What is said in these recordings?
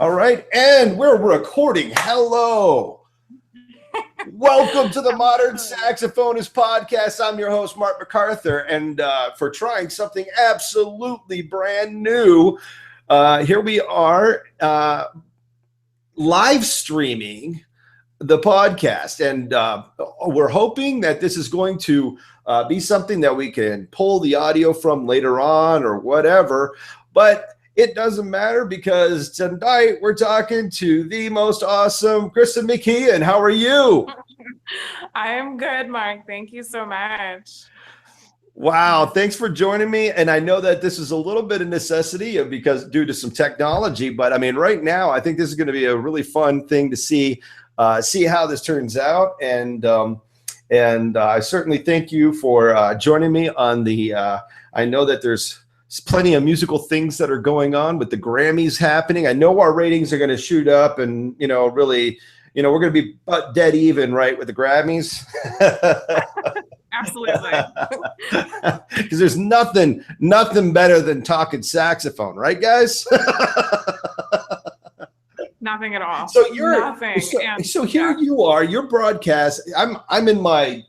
All right, and we're recording. Hello. Welcome to the Modern Saxophonist Podcast. I'm your host, Mark MacArthur, and for trying something absolutely brand new, here we are live streaming the podcast, and we're hoping that this is going to be something that we can pull the audio from later on or whatever, but it doesn't matter because tonight we're talking to the most awesome Kristen McKeon. How are you? I am good, Mark. Thank you so much. Wow, thanks for joining me. And I know that this is a little bit of necessity because due to some technology, but I mean, right now, I think this is going to be a really fun thing to see how this turns out. And I certainly thank you for joining me on the. I know that there's plenty of musical things that are going on with the Grammys happening. I know our ratings are going to shoot up, and really, we're going to be butt dead even, right, with the Grammys. Absolutely. Because there's nothing better than talking saxophone, right, guys? Nothing at all. So you're nothing. So here you are. Your broadcast. I'm in my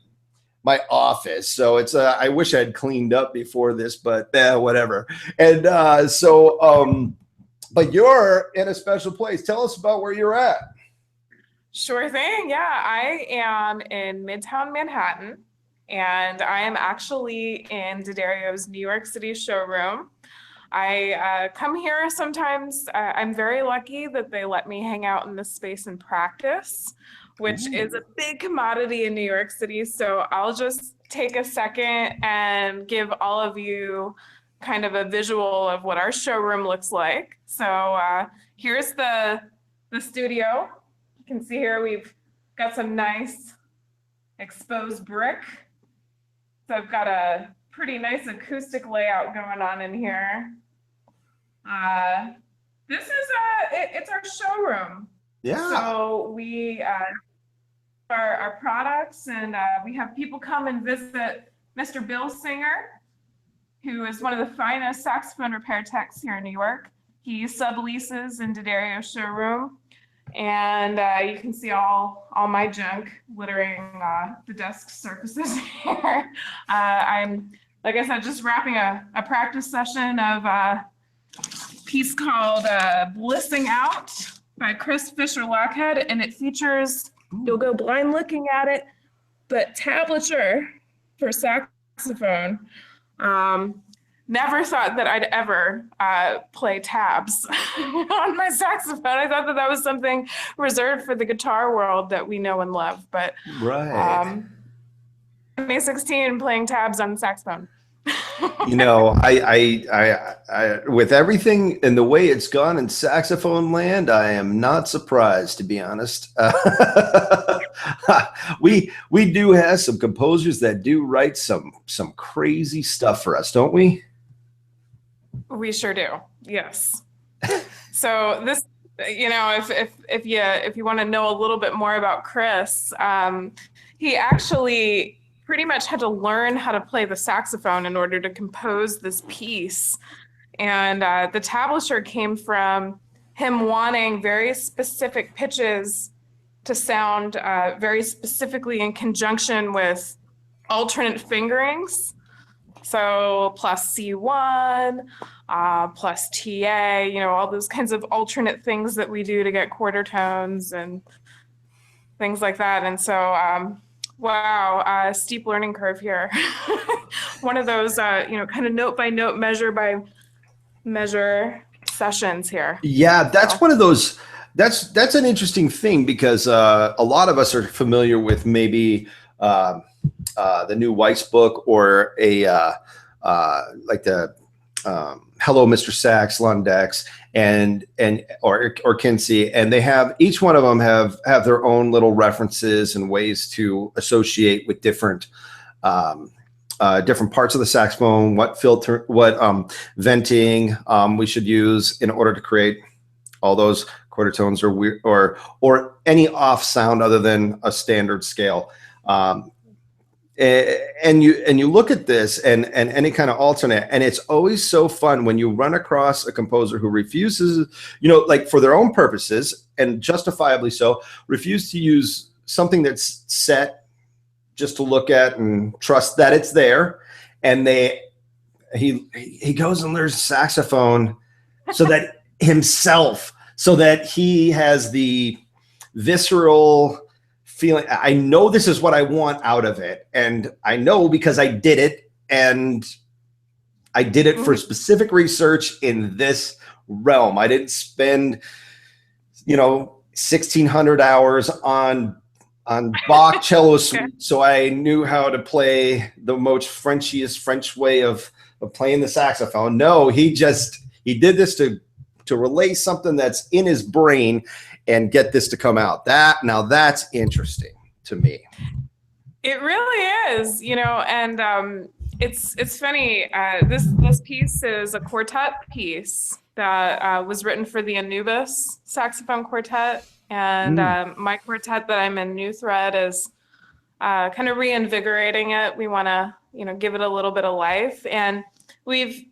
office, so it's I wish I had cleaned up before this, but whatever. And but you're in a special place. Tell us about where you're at. Sure thing. Yeah, I am in Midtown Manhattan, and I am actually in D'Addario's New York City showroom. I come here sometimes. I'm very lucky that they let me hang out in this space and practice, which is a big commodity in New York City. So I'll just take a second and give all of you kind of a visual of what our showroom looks like. So here's the studio. You can see here we've got some nice exposed brick. So I've got a pretty nice acoustic layout going on in here. This is it's our showroom. Yeah. So we our products, and we have people come and visit Mr. Bill Singer, who is one of the finest saxophone repair techs here in New York. He subleases in D'Addario's showroom, and you can see all my junk littering the desk surfaces here. I'm, like I said, just wrapping a practice session of a piece called Blissing Out by Chris Fisher-Lockhead, and it features, you'll go blind looking at it, but tablature for saxophone. Never thought that I'd ever play tabs on my saxophone. I thought that was something reserved for the guitar world that we know and love. But right. May 16 playing tabs on the saxophone. I with everything and the way it's gone in saxophone land, I am not surprised, to be honest. We do have some composers that do write some crazy stuff for us, don't we? We sure do. Yes. So this, if you want to know a little bit more about Chris, he actually pretty much had to learn how to play the saxophone in order to compose this piece. And the tablature came from him wanting very specific pitches to sound very specifically in conjunction with alternate fingerings. So plus C1, plus TA, all those kinds of alternate things that we do to get quarter tones and things like that. And so, wow, steep learning curve here. One of those, kind of note by note, measure by measure sessions here. Yeah, that's one of those. That's an interesting thing because a lot of us are familiar with maybe the new Weiss book or like the Hello, Mr. Sax, Lundex, or Kinsey, and they have, each one of them have their own little references and ways to associate with different parts of the saxophone, what filter, what venting we should use in order to create all those quarter tones or weird or any off sound other than a standard scale. and you look at this and any kind of alternate, and it's always so fun when you run across a composer who refuses, like for their own purposes and justifiably so, refuse to use something that's set just to look at and trust that it's there, and he goes and learns saxophone so that he has the visceral feeling, I know this is what I want out of it, and I know because I did it, and I did it for specific research in this realm. I didn't spend 1,600 hours on Bach cello suite, so I knew how to play the most Frenchiest French way of playing the saxophone. No, he did this to relay something that's in his brain and get this to come out. Now that's interesting to me. It really is, and it's funny. This piece is a quartet piece that was written for the Anubis saxophone quartet, and my quartet that I'm in, New Thread, is kind of reinvigorating it. We want to, give it a little bit of life, and we've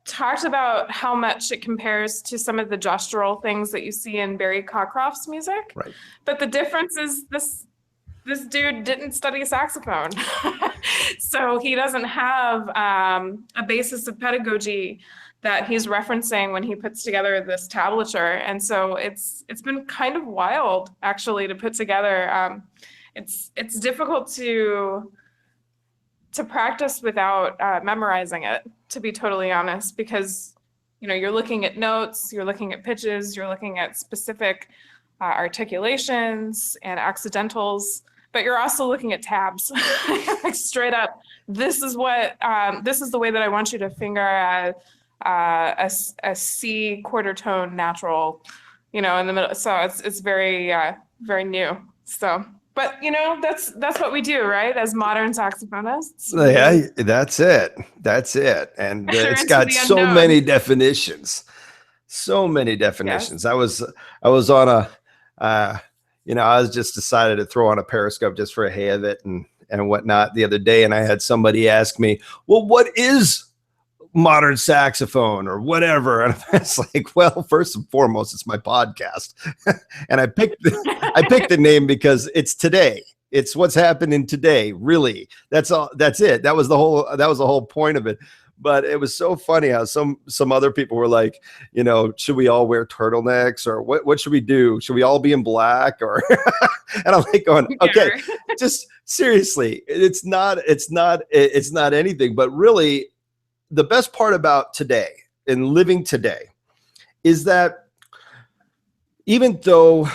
talked about how much it compares to some of the gestural things that you see in Barry Cockcroft's music. Right. But the difference is this dude didn't study saxophone. So he doesn't have a basis of pedagogy that he's referencing when he puts together this tablature. And so it's been kind of wild, actually, to put together. It's difficult to practice without memorizing it, to be totally honest, because you're looking at notes, you're looking at pitches, you're looking at specific articulations and accidentals, but you're also looking at tabs. Like straight up, this is the way that I want you to finger a C quarter tone natural, in the middle. So it's very very new. So. But that's what we do, right? As modern saxophonists. Yeah, that's it. And it's got so many definitions. Yes. I was on I was just decided to throw on a Periscope just for a hay of it and whatnot the other day, and I had somebody ask me, "Well, what is modern saxophone or whatever?" And I was like, well, first and foremost, it's my podcast. And I picked the name because it's today. It's what's happening today. Really. That's all. That's it. That was the whole point of it. But it was so funny how some other people were like, should we all wear turtlenecks, or what should we do? Should we all be in black? Or and I'm like going, okay, just seriously, it's not anything, but really, the best part about today and living today is that even though,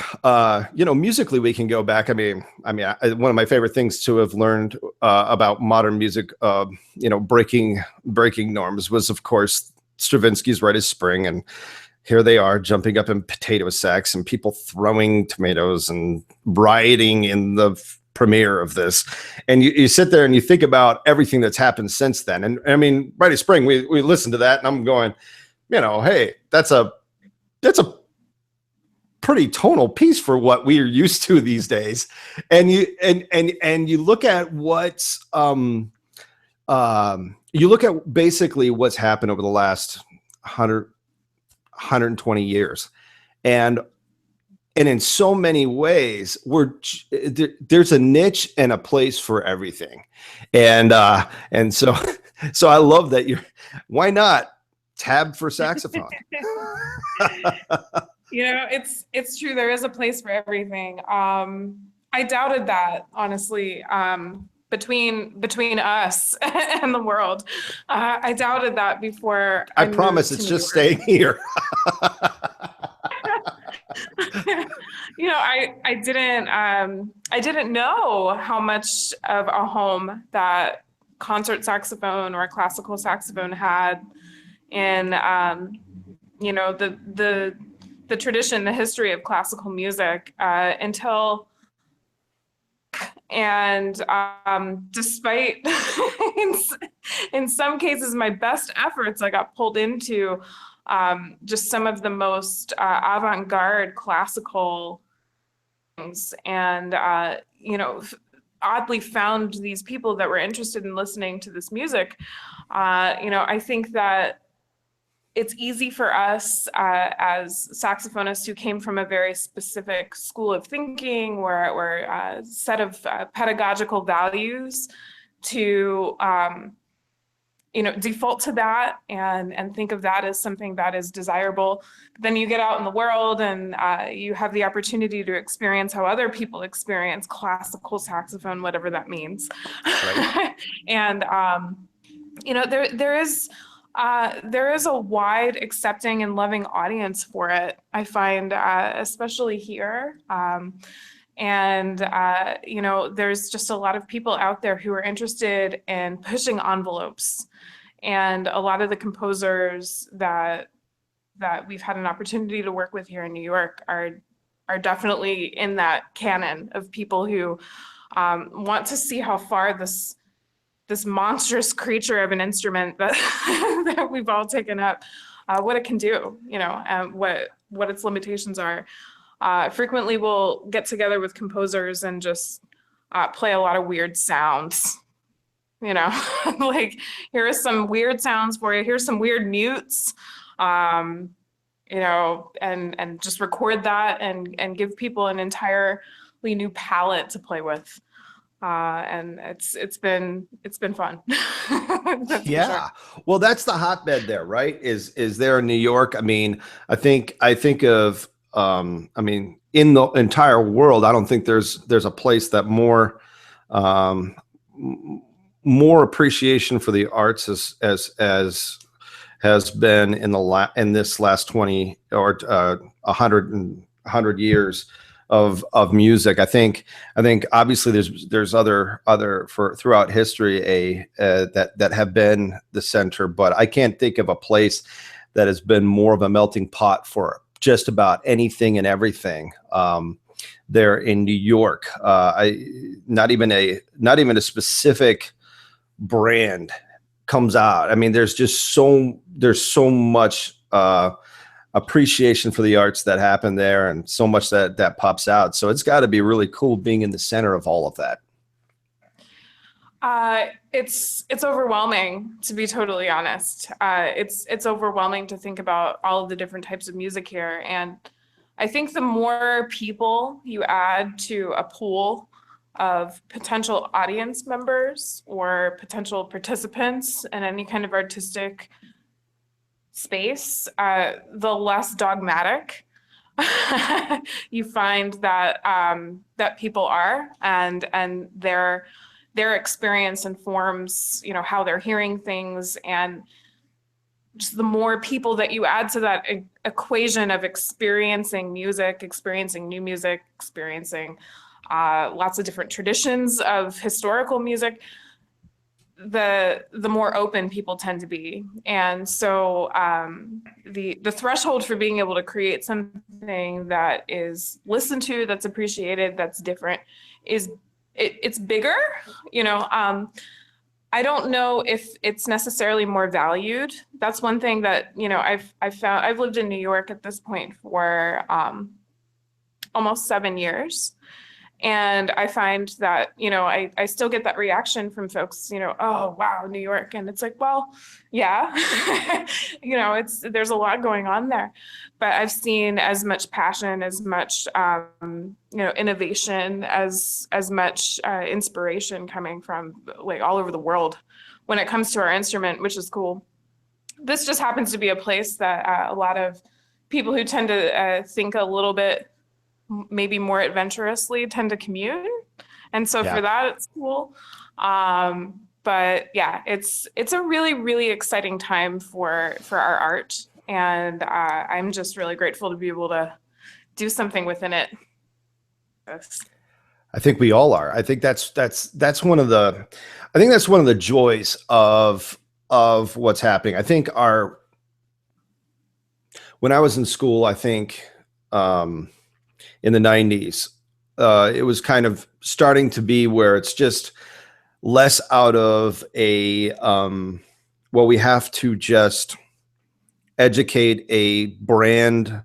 musically we can go back. I mean, one of my favorite things to have learned about modern music, breaking norms, was of course Stravinsky's Rite of Spring, and here they are jumping up in potato sacks and people throwing tomatoes and rioting in the premiere of this, and you sit there and you think about everything that's happened since then. And I mean, Rite of Spring, we listened to that, and I'm going, hey, that's a pretty tonal piece for what we are used to these days. And you look at what's you look at basically what's happened over the last 120 years, and in so many ways, there's a niche and a place for everything, and so I love that why not tab for saxophone? It's true. There is a place for everything. I doubted that, honestly. Between us and the world, I doubted that before. I promise it's just staying here. I didn't know how much of a home that concert saxophone or classical saxophone had in the tradition, the history of classical music, until, and despite in some cases my best efforts, I got pulled into just some of the most avant-garde classical things. And oddly found these people that were interested in listening to this music. I think that it's easy for us as saxophonists who came from a very specific school of thinking or a set of pedagogical values to default to that and think of that as something that is desirable. But then you get out in the world and you have the opportunity to experience how other people experience classical saxophone, whatever that means. Right. And there is a wide accepting and loving audience for it, I find, especially here. There's just a lot of people out there who are interested in pushing envelopes. And a lot of the composers that we've had an opportunity to work with here in New York are definitely in that canon of people who want to see how far this monstrous creature of an instrument that that we've all taken up, what it can do, and what its limitations are. Frequently we'll get together with composers and just play a lot of weird sounds, like here are some weird sounds for you. Here's some weird mutes, and just record that and give people an entirely new palette to play with. And it's been fun. Yeah. Sure. Well, that's the hotbed there, right? Is there in New York? I mean, I think of, in the entire world, I don't think there's a place that more appreciation for the arts as has been in this last 20 or 100 years of music. I think obviously there's other for throughout history that have been the center, but I can't think of a place that has been more of a melting pot for just about anything and everything. There in New York, not even a specific brand comes out. I mean, there's so much appreciation for the arts that happen there, and so much that pops out. So it's got to be really cool being in the center of all of that. It's overwhelming, to be totally honest. It's overwhelming to think about all of the different types of music here. And I think the more people you add to a pool of potential audience members or potential participants in any kind of artistic space, the less dogmatic you find that people are, and their experience informs, how they're hearing things. And just the more people that you add to that equation of experiencing music, experiencing new music, experiencing lots of different traditions of historical music, the more open people tend to be. And so the threshold for being able to create something that is listened to, that's appreciated, that's different, it's bigger. I don't know if it's necessarily more valued. That's one thing that I've found. I've lived in New York at this point for almost 7 years. And I find that, I still get that reaction from folks, oh, wow, New York. And it's like, well, yeah, there's a lot going on there. But I've seen as much passion, as much, innovation, as much inspiration coming from like all over the world when it comes to our instrument, which is cool. This just happens to be a place that a lot of people who tend to think a little bit maybe more adventurously tend to commune. And so for that, it's cool. But yeah, it's a really, really exciting time for our art. And I'm just really grateful to be able to do something within it. Yes. I think we all are. I think that's one of the joys of what's happening. I think when I was in school, I think, in the 90s, it was kind of starting to be where it's just less out of we have to just educate a brand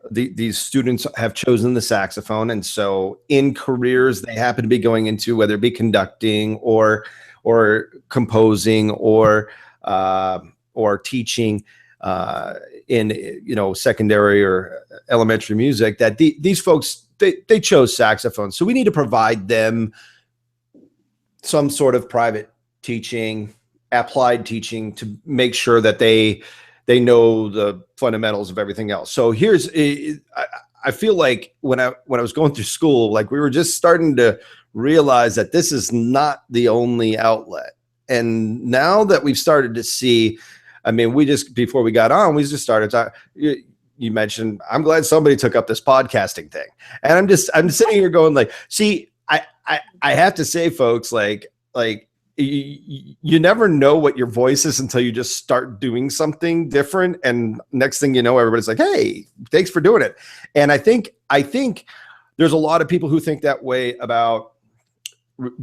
these students have chosen the saxophone, and so in careers they happen to be going into, whether it be conducting or composing or teaching in secondary or elementary music, that these folks they chose saxophone. So we need to provide them some sort of private teaching, applied teaching, to make sure that they know the fundamentals of everything else. So I feel like when I was going through school, like we were just starting to realize that this is not the only outlet. And now that we've started to see, I mean, before we got on, we just started talking. You mentioned, I'm glad somebody took up this podcasting thing. And I'm sitting here going like, see, I have to say, folks, like you never know what your voice is until you just start doing something different. And next thing you know, everybody's like, hey, thanks for doing it. And I think there's a lot of people who think that way about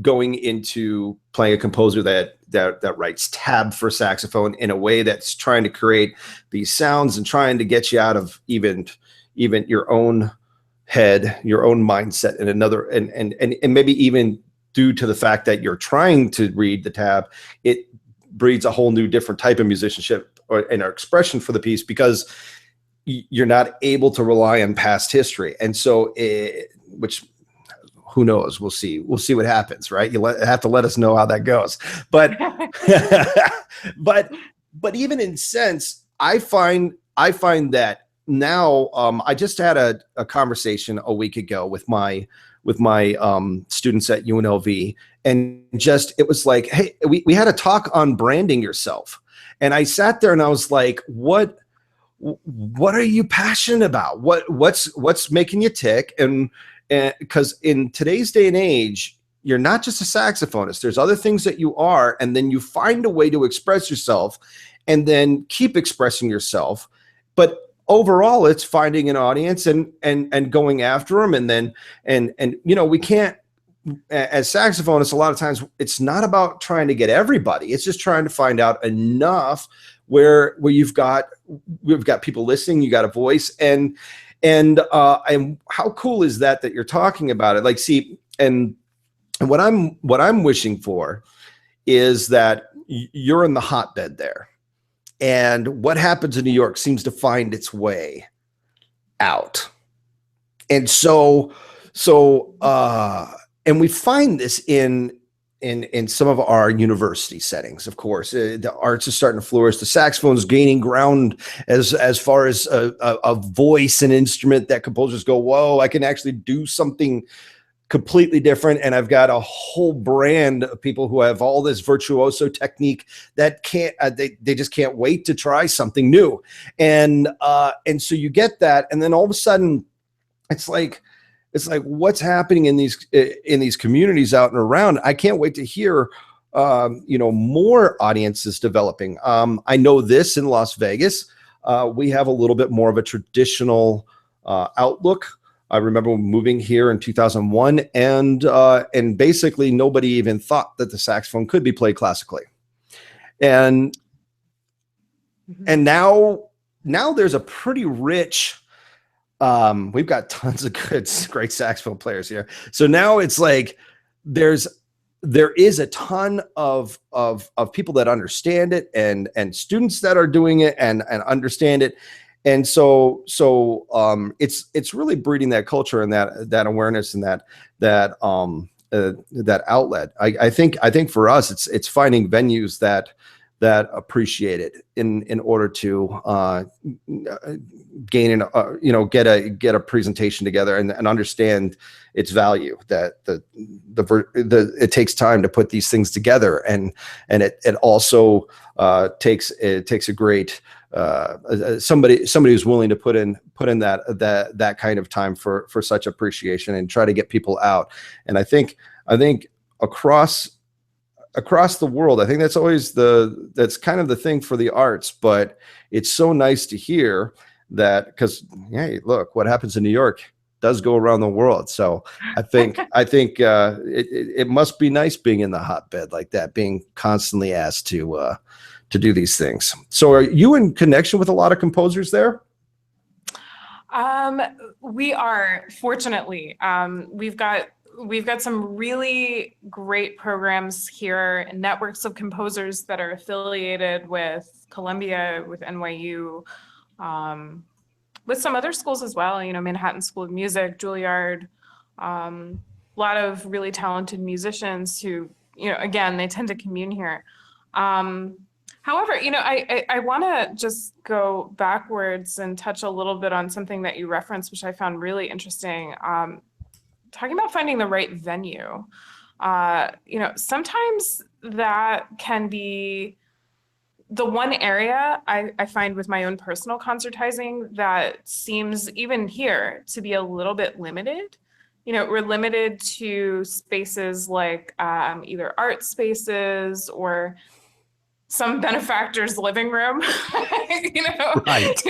going into playing a composer that writes tab for saxophone in a way that's trying to create these sounds and trying to get you out of even your own head, your own mindset, and another, and maybe even due to the fact that you're trying to read the tab, it breeds a whole new different type of musicianship and expression for the piece, because you're not able to rely on past history. And so which, who knows? We'll see what happens, right? You have to let us know how that goes. But but even in sense, I find that now, I just had a conversation a week ago with my students at UNLV, and it was like, hey, we had a talk on branding yourself, and I sat there and I was like, what are you passionate about? What's making you tick? And because in today's day and age, you're not just a saxophonist. There's other things that you are, and then you find a way to express yourself, and then keep expressing yourself. But overall, it's finding an audience and going after them. And then, we can't, as saxophonists, a lot of times it's not about trying to get everybody. It's just trying to find out enough where we've got people listening, you got a voice, and how cool is that you're talking about it? Like, see, and what I'm wishing for is that you're in the hotbed there. And what happens in New York seems to find its way out. And so, and we find this in some of our university settings. Of course, the arts is starting to flourish. The saxophone is gaining ground as far as a voice and instrument that composers go, whoa, I can actually do something completely different. And I've got a whole brand of people who have all this virtuoso technique that can't, they just can't wait to try something new. And so you get that. And then all of a sudden it's like, what's happening in these communities out and around? I can't wait to hear, more audiences developing. I know this in Las Vegas, we have a little bit more of a traditional outlook. I remember moving here in 2001, and basically nobody even thought that the saxophone could be played classically. And now there's a pretty rich, we've got tons of great saxophone players here. So now it's like there is a ton of people that understand it, and students that are doing it and understand it. And so it's really breeding that culture and that awareness and that outlet. I think for us, it's finding venues that appreciate it in order to gain get a presentation together and understand its value. That it takes time to put these things together, and it also takes a great somebody who's willing to put in that kind of time for such appreciation and try to get people out. And I think across the world, I think that's always that's kind of the thing for the arts. But it's so nice to hear that, because hey, look, what happens in New York does go around the world. So I think it must be nice being in the hotbed like that, being constantly asked to do these things. So are you in connection with a lot of composers there? We are, fortunately. We've got some really great programs here and networks of composers that are affiliated with Columbia, with NYU, with some other schools as well, Manhattan School of Music, Juilliard, a lot of really talented musicians who, again, they tend to commune here. However, I want to just go backwards and touch a little bit on something that you referenced, which I found really interesting. Talking about finding the right venue. Sometimes that can be the one area I find with my own personal concertizing that seems even here to be a little bit limited. We're limited to spaces like either art spaces or some benefactor's living room, Right.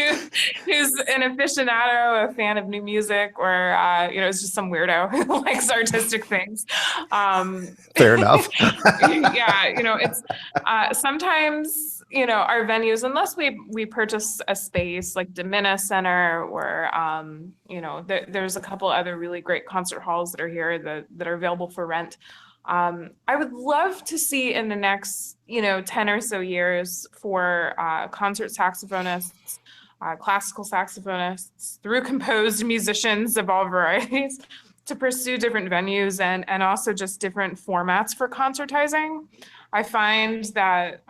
who's an aficionado, a fan of new music, or, it's just some weirdo who likes artistic things. Fair enough. Yeah, it's sometimes, our venues, unless we purchase a space like Domina Center or, there's a couple other really great concert halls that are here that are available for rent. I would love to see in the next, 10 or so years for concert saxophonists, classical saxophonists, through composed musicians of all varieties, to pursue different venues and also just different formats for concertizing. I find that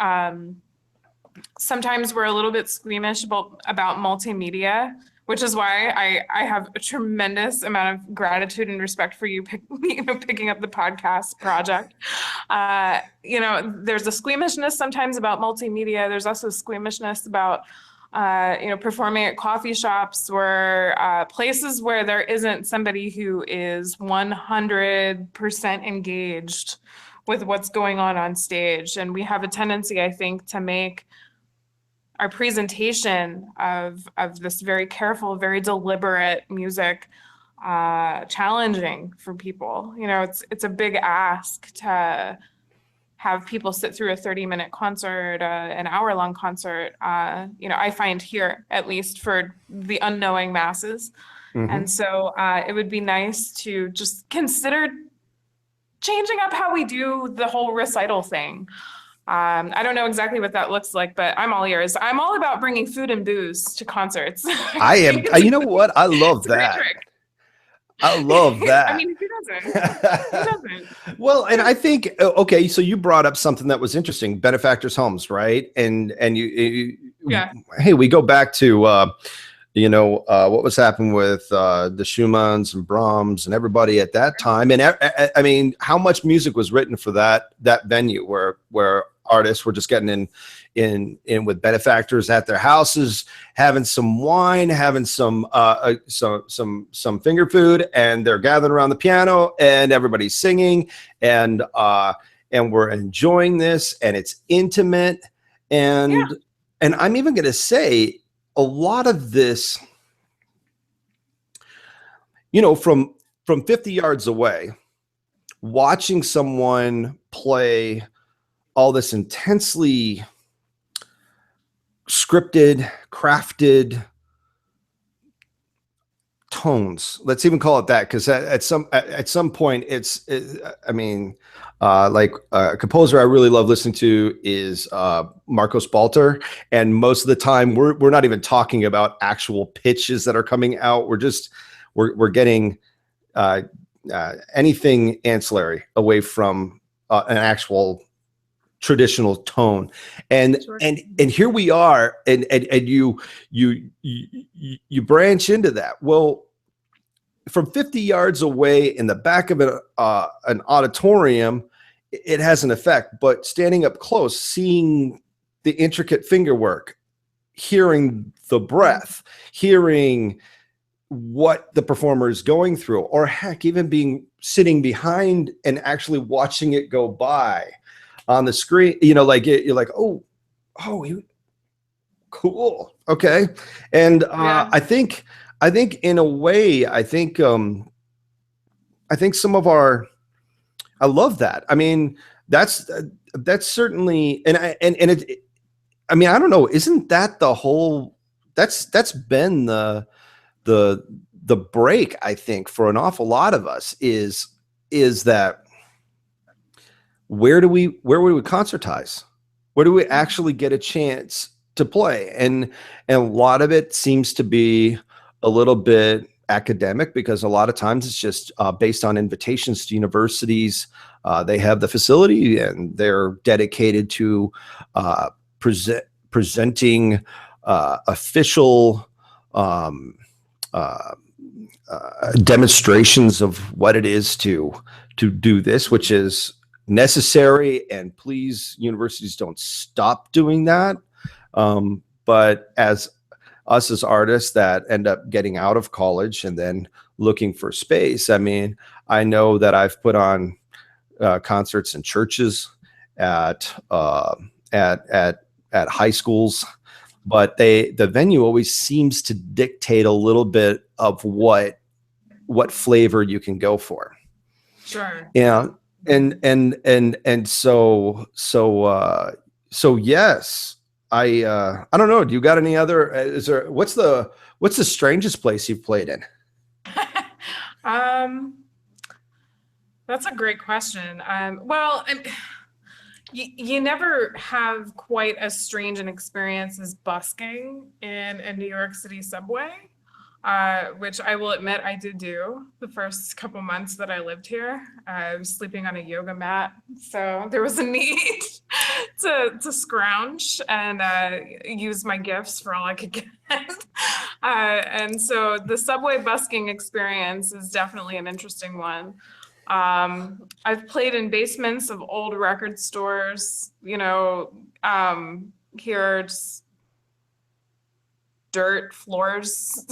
sometimes we're a little bit squeamish about multimedia, which is why I have a tremendous amount of gratitude and respect for you, picking up the podcast project. There's a squeamishness sometimes about multimedia. There's also squeamishness about, performing at coffee shops or places where there isn't somebody who is 100% engaged with what's going on stage. And we have a tendency, I think, to make our presentation of this very careful, very deliberate music challenging for people. It's a big ask to have people sit through a 30-minute concert, an hour-long concert. I find here, at least for the unknowing masses. Mm-hmm. And so it would be nice to just consider changing up how we do the whole recital thing. I don't know exactly what that looks like, but I'm all ears. I'm all about bringing food and booze to concerts. I am. You know what? I love that. I love that. I mean, who doesn't? Who doesn't? Well, and I think, okay, so you brought up something that was interesting, benefactors' homes, right? And you Yeah. Hey, we go back to, what was happening with the Schumanns and Brahms and everybody at that time. And I mean, how much music was written for that venue where artists were just getting in with benefactors at their houses, having some wine, having some finger food, and they're gathering around the piano and everybody's singing and we're enjoying this, and it's intimate. And I'm even going to say a lot of this, from 50 yards away, watching someone play all this intensely scripted, crafted tones. Let's even call it that, because at some point, like a composer I really love listening to is Marcos Balter, and most of the time we're not even talking about actual pitches that are coming out. We're getting anything ancillary away from an actual traditional tone, and Sure. and here we are, and you branch into that. Well, from 50 yards away in the back of an auditorium, it has an effect, but standing up close, seeing the intricate finger work, hearing the breath, hearing what the performer is going through, or heck, even sitting behind and actually watching it go by on the screen, you're like, oh, cool. Okay. And I think in a way, I think some of I love that. I mean, that's certainly, and I don't know, isn't that the whole, that's been the the break, I think, for an awful lot of us is that where do we concertize? Where do we actually get a chance to play? And a lot of it seems to be a little bit academic, because a lot of times it's just based on invitations to universities. They have the facility and they're dedicated to presenting official demonstrations of what it is to do this, which is necessary. And please, universities, don't stop doing that. But as us as artists that end up getting out of college and then looking for space, I mean, I know that I've put on concerts in churches, at high schools, but the venue always seems to dictate a little bit of what flavor you can go for. Sure. Yeah. And so yes, I don't know. Do you got any other, what's the strangest place you've played in? That's a great question. Well, you never have quite as strange an experience as busking in a New York City subway, which I will admit I did do the first couple months that I lived here. I was sleeping on a yoga mat, so there was a need to scrounge and use my gifts for all I could get. And so the subway busking experience is definitely an interesting one. I've played in basements of old record stores, here, just dirt floors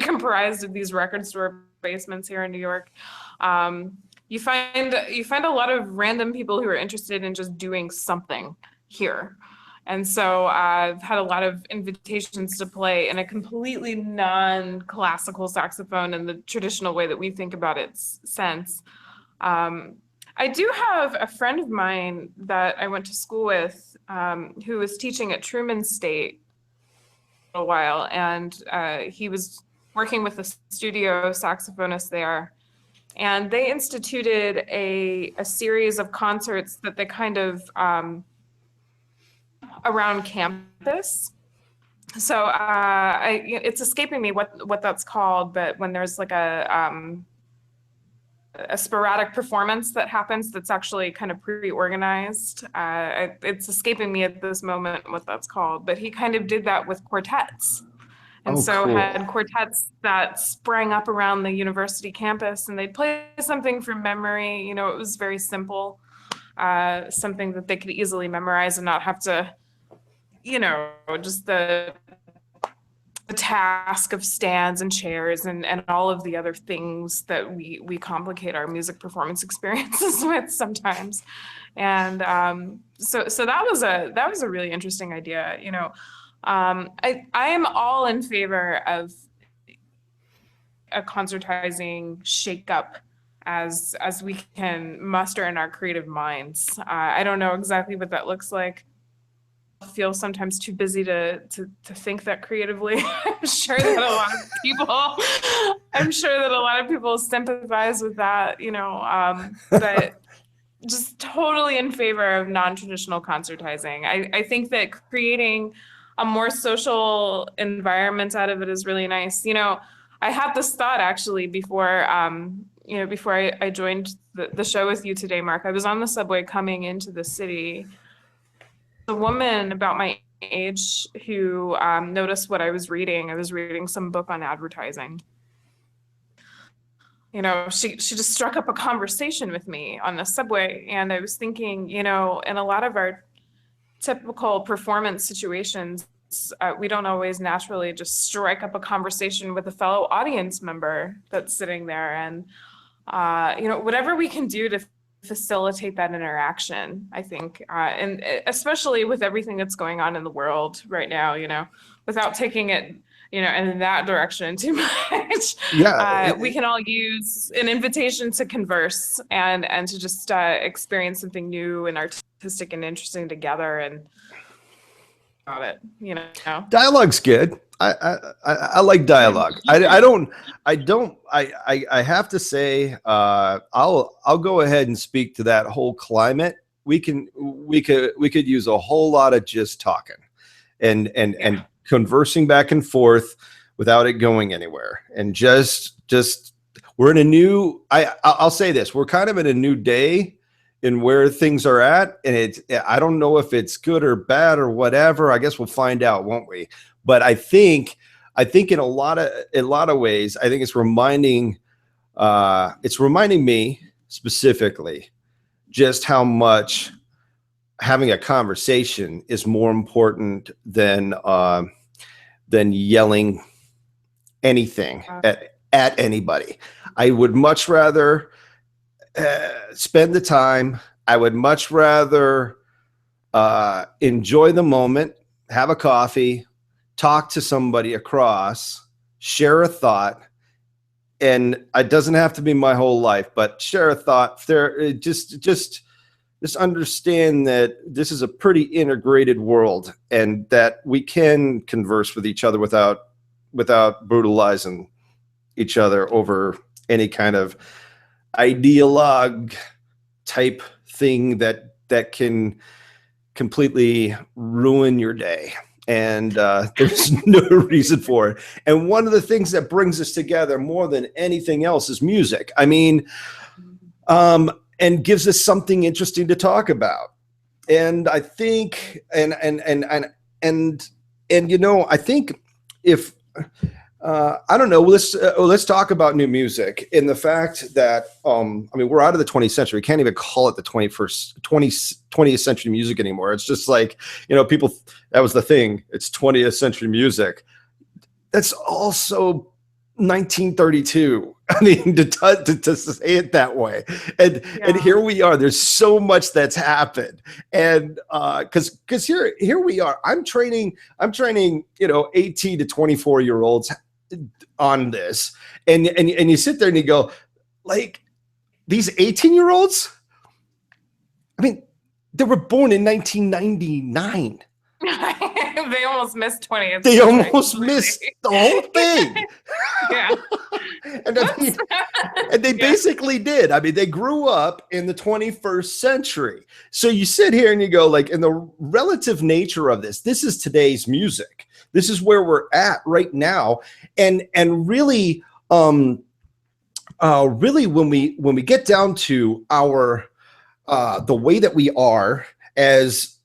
comprised of these record store basements here in New York. You find a lot of random people who are interested in just doing something here. And so I've had a lot of invitations to play in a completely non-classical saxophone in the traditional way that we think about its sense. I do have a friend of mine that I went to school with who was teaching at Truman State for a while, and he was working with a studio saxophonist there. And they instituted a series of concerts that they kind of around campus. So it's escaping me what that's called, but when there's like a sporadic performance that happens that's actually kind of pre-organized. It's escaping me at this moment what that's called, but he kind of did that with quartets. And so cool. Had quartets that sprang up around the university campus, and they'd play something from memory. It was very simple, something that they could easily memorize and not have to, just the task of stands and chairs and all of the other things that we complicate our music performance experiences with sometimes. And so that was a really interesting idea. I am all in favor of a concertizing shakeup as we can muster in our creative minds. I don't know exactly what that looks like. Feel sometimes too busy to think that creatively. I'm sure that a lot of people sympathize with that, but just totally in favor of non-traditional concertizing. I think that creating a more social environment out of it is really nice. I had this thought actually before I joined the show with you today, Mark. I was on the subway coming into the city. A woman about my age who noticed what I was reading. I was reading some book on advertising. She just struck up a conversation with me on the subway. And I was thinking, in a lot of our typical performance situations, we don't always naturally just strike up a conversation with a fellow audience member that's sitting there. And, whatever we can do to facilitate that interaction, I think, and especially with everything that's going on in the world right now, without taking it, in that direction too much. Yeah, we can all use an invitation to converse and to just experience something new and artistic and interesting together. And about it, you know. Dialogue's good. I like dialogue. I have to say, I'll go ahead and speak to that whole climate. We could use a whole lot of just talking and conversing back and forth without it going anywhere. And just we're in a new, I'll say this, we're kind of in a new day in where things are at. And I don't know if it's good or bad or whatever. I guess we'll find out, won't we? But I think in a lot of ways, I think it's reminding me specifically just how much having a conversation is more important than yelling anything at anybody. I would much rather spend the time. I would much rather enjoy the moment, have a coffee, talk to somebody across, share a thought, and it doesn't have to be my whole life, but share a thought. There, just understand that this is a pretty integrated world, and that we can converse with each other without brutalizing each other over any kind of ideologue type thing that can completely ruin your day. And there's no reason for it. And one of the things that brings us together more than anything else is music. I mean, and gives us something interesting to talk about. And I think, and you know, I think if I don't know, let's talk about new music in the fact that I mean, we're out of the 20th century. We can't even call it the 20th century music anymore. It's just like, you know, people, that was the thing. It's 20th century music. That's also 1932. I mean, to say it that way. And here we are. There's so much that's happened. And because here we are. I'm training, you know, 18 to 24-year-olds on this. And you sit there and you go, like, these 18-year-olds, I mean, they were born in 1999. They almost missed 20th. They almost missed the whole thing. Yeah. And I mean, and they basically did. I mean, they grew up in the 21st century. So you sit here and you go, like, in the relative nature of this is today's music. This is where we're at right now. And really, really when we get down to our the way that we are as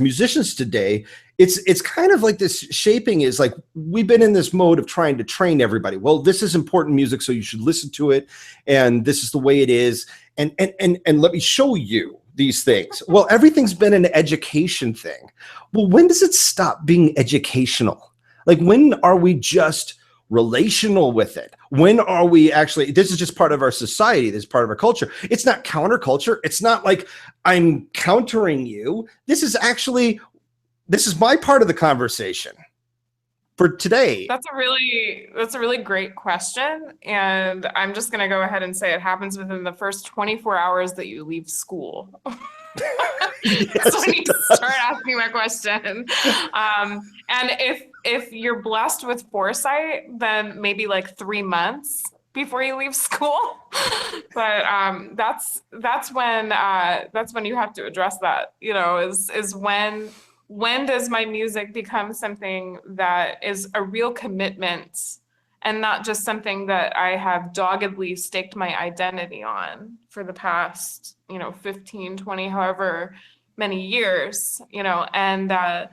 musicians today, it's kind of like this shaping is like, we've been in this mode of trying to train everybody. Well, this is important music, so you should listen to it, and this is the way it is, and let me show you these things. Well, everything's been an education thing. Well, when does it stop being educational? Like, when are we just relational with it? When are we actually, this is just part of our society, this is part of our culture. It's not counterculture. It's not like I'm countering you. This is my part of the conversation for today. That's a really great question. And I'm just going to go ahead and say it happens within the first 24 hours that you leave school. Yes, so when you start asking that question. And if you're blessed with foresight, then maybe like 3 months before you leave school. But that's when you have to address that, you know, is when does my music become something that is a real commitment and not just something that I have doggedly staked my identity on for the past, 15, 20, however many years, and I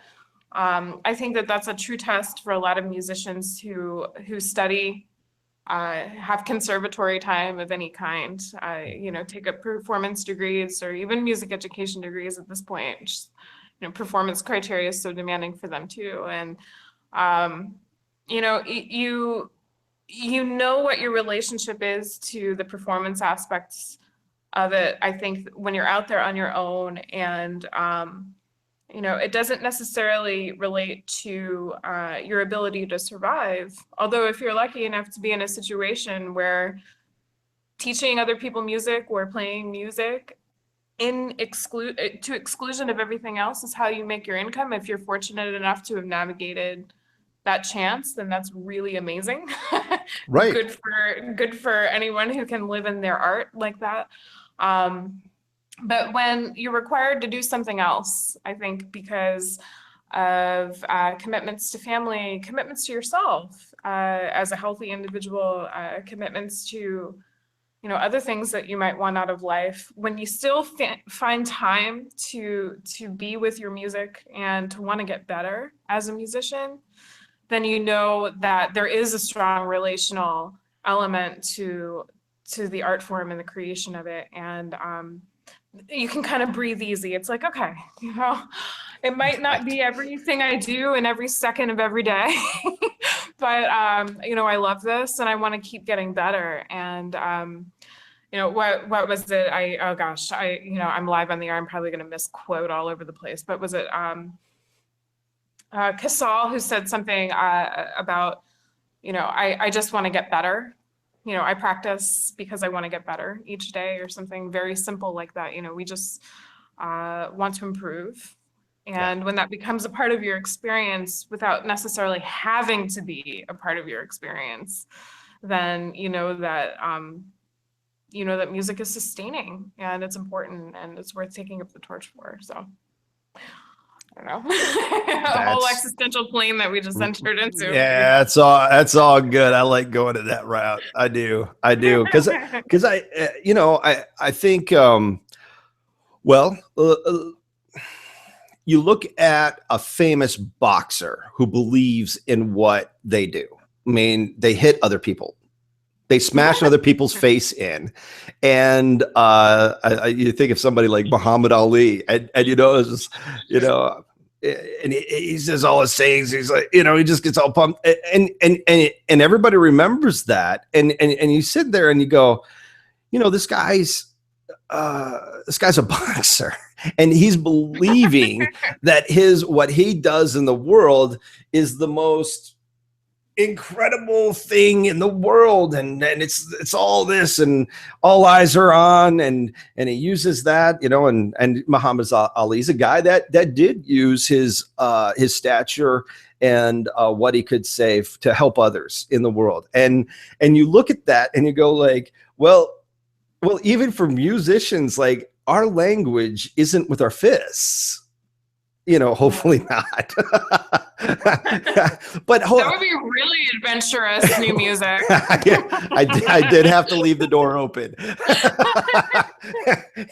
think that that's a true test for a lot of musicians who study, have conservatory time of any kind, take up performance degrees or even music education degrees at this point. Just, performance criteria is so demanding for them too. And, you know what your relationship is to the performance aspects of it, I think, when you're out there on your own. And, it doesn't necessarily relate to your ability to survive. Although if you're lucky enough to be in a situation where teaching other people music or playing music to exclusion of everything else is how you make your income. If you're fortunate enough to have navigated that chance, then that's really amazing. Right. Good for anyone who can live in their art like that. But when you're required to do something else, I think because of commitments to family, commitments to yourself as a healthy individual, commitments to other things that you might want out of life, when you still find time to be with your music and to want to get better as a musician, then you know that there is a strong relational element to the art form and the creation of it. And you can kind of breathe easy. It's like, okay, it might not be everything I do in every second of every day, but I love this and I want to keep getting better. And what was it? I'm live on the air. I'm probably going to misquote all over the place, but was it Casal who said something about, I just want to get better. I practice because I want to get better each day, or something very simple like that. We just want to improve. And when that becomes a part of your experience without necessarily having to be a part of your experience, then that music is sustaining and it's important and it's worth taking up the torch for. So I don't know. A whole existential plane that we just entered into. Yeah, that's all good. I like going to that route. I do. Because I think, you look at a famous boxer who believes in what they do. I mean, they hit other people. They smash other people's face in. And you think of somebody like Muhammad Ali, and it's just, and he says all his sayings. He's like, he just gets all pumped, and everybody remembers that. And you sit there and you go, this guy's a boxer, and he's believing that what he does in the world is the most incredible thing in the world, and it's all this, and all eyes are on, and he uses that, and Muhammad Ali's a guy that did use his stature and what he could say to help others in the world, and you look at that and you go like, well, even for musicians, like, our language isn't with our fists. Hopefully not. But that would be really adventurous new music. I did have to leave the door open.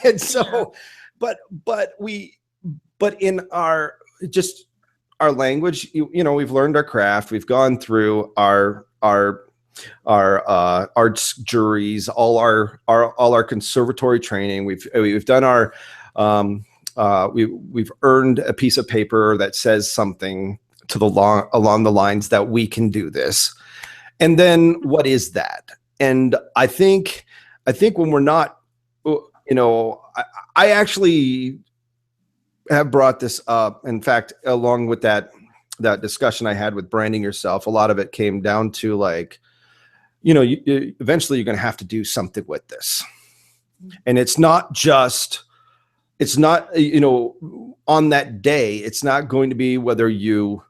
And so, but in our language, we've learned our craft. We've gone through our arts juries, all our conservatory training. We've done our we've earned a piece of paper that says something along the lines that we can do this. And then what is that? And I think when we're not, I actually have brought this up. In fact, along with that discussion I had with branding yourself, a lot of it came down to like, eventually you're going to have to do something with this. And it's not, on that day, it's not going to be whether you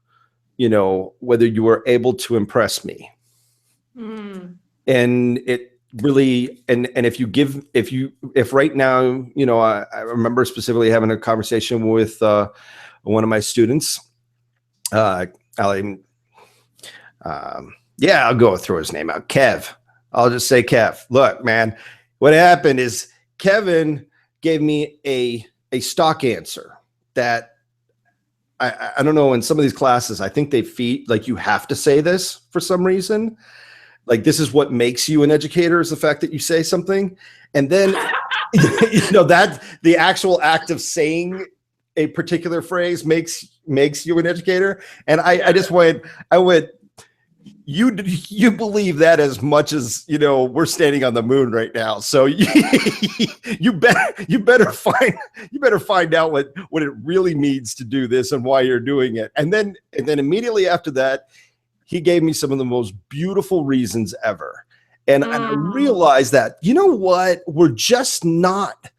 were able to impress me. And it really, and if right now, I remember specifically having a conversation with one of my students, I'll go through his name out. Kev. I'll just say Kev. Look, man, what happened is Kevin gave me a stock answer that I don't know, in some of these classes, I think they feed, like, you have to say this for some reason. Like, this is what makes you an educator, is the fact that you say something. And then, that the actual act of saying a particular phrase makes you an educator. And I went, you believe that as much as, we're standing on the moon right now. So you better find out what it really means to do this and why you're doing it. And then immediately after that, he gave me some of the most beautiful reasons ever. And I realized that, we're just not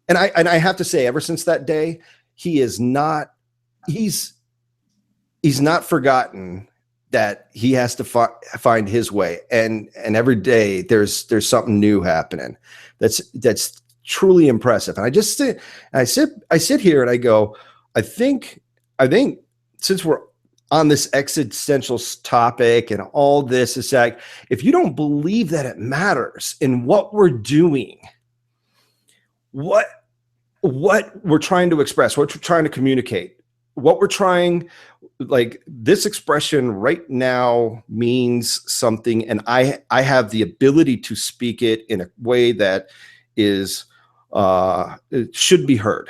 And I have to say, ever since that day, he's not forgotten that he has to find his way. And every day there's something new happening. That's truly impressive. And I sit here and I go, I think since we're on this existential topic and all this, is like, if you don't believe that it matters in what we're doing, what we're trying to express, what we're trying to communicate, what we're trying, like this expression right now means something, and I have the ability to speak it in a way that is it should be heard.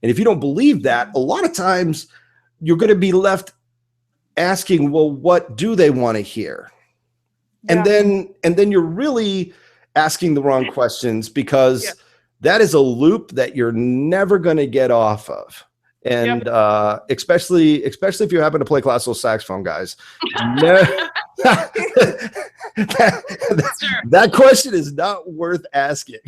And if you don't believe that, a lot of times you're going to be left asking, well, what do they want to hear? Yeah. And then you're really asking the wrong questions, because that is a loop that you're never going to get off of. And especially if you happen to play classical saxophone, guys, that question is not worth asking.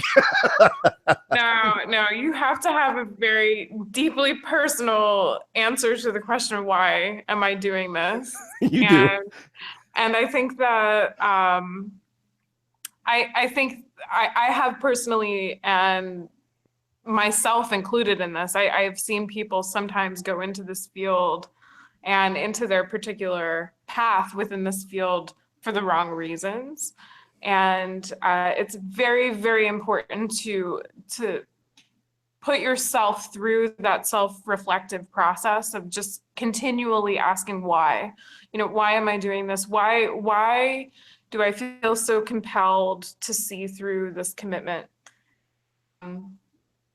No, you have to have a very deeply personal answer to the question, why am I doing this? You do. And I think that I think I have personally, and myself included in this, I've seen people sometimes go into this field and into their particular path within this field for the wrong reasons. And it's very, very important to put yourself through that self-reflective process of just continually asking why. Why am I doing this? Why do I feel so compelled to see through this commitment?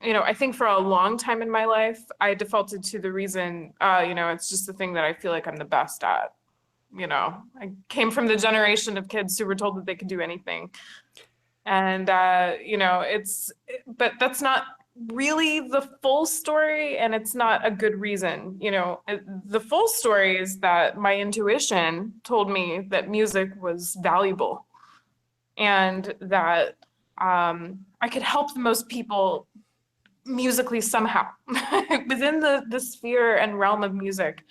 I think for a long time in my life, I defaulted to the reason, it's just the thing that I feel like I'm the best at. I came from the generation of kids who were told that they could do anything. And, but that's not really the full story, and it's not a good reason. The full story is that my intuition told me that music was valuable, and that I could help the most people musically somehow. Within the sphere and realm of music,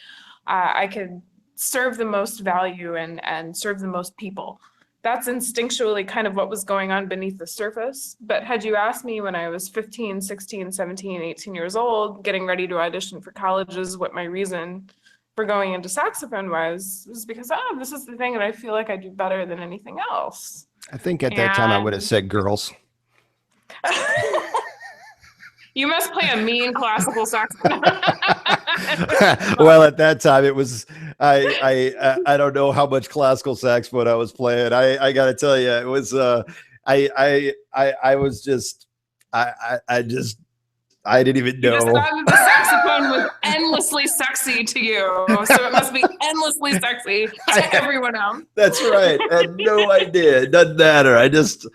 I could serve the most value and serve the most people. That's instinctually kind of what was going on beneath the surface. But had you asked me when I was 15, 16, 17, 18 years old, getting ready to audition for colleges, what my reason for going into saxophone was because, this is the thing that I feel like I do better than anything else. I think at that time I would have said girls. You must play a mean classical saxophone. Well, at that time it was, I don't know how much classical saxophone I was playing. I got to tell you, it was, I was just, I didn't even know. You just thought the saxophone was endlessly sexy to you, so it must be endlessly sexy to everyone else. That's right. I had no idea. It doesn't matter. I just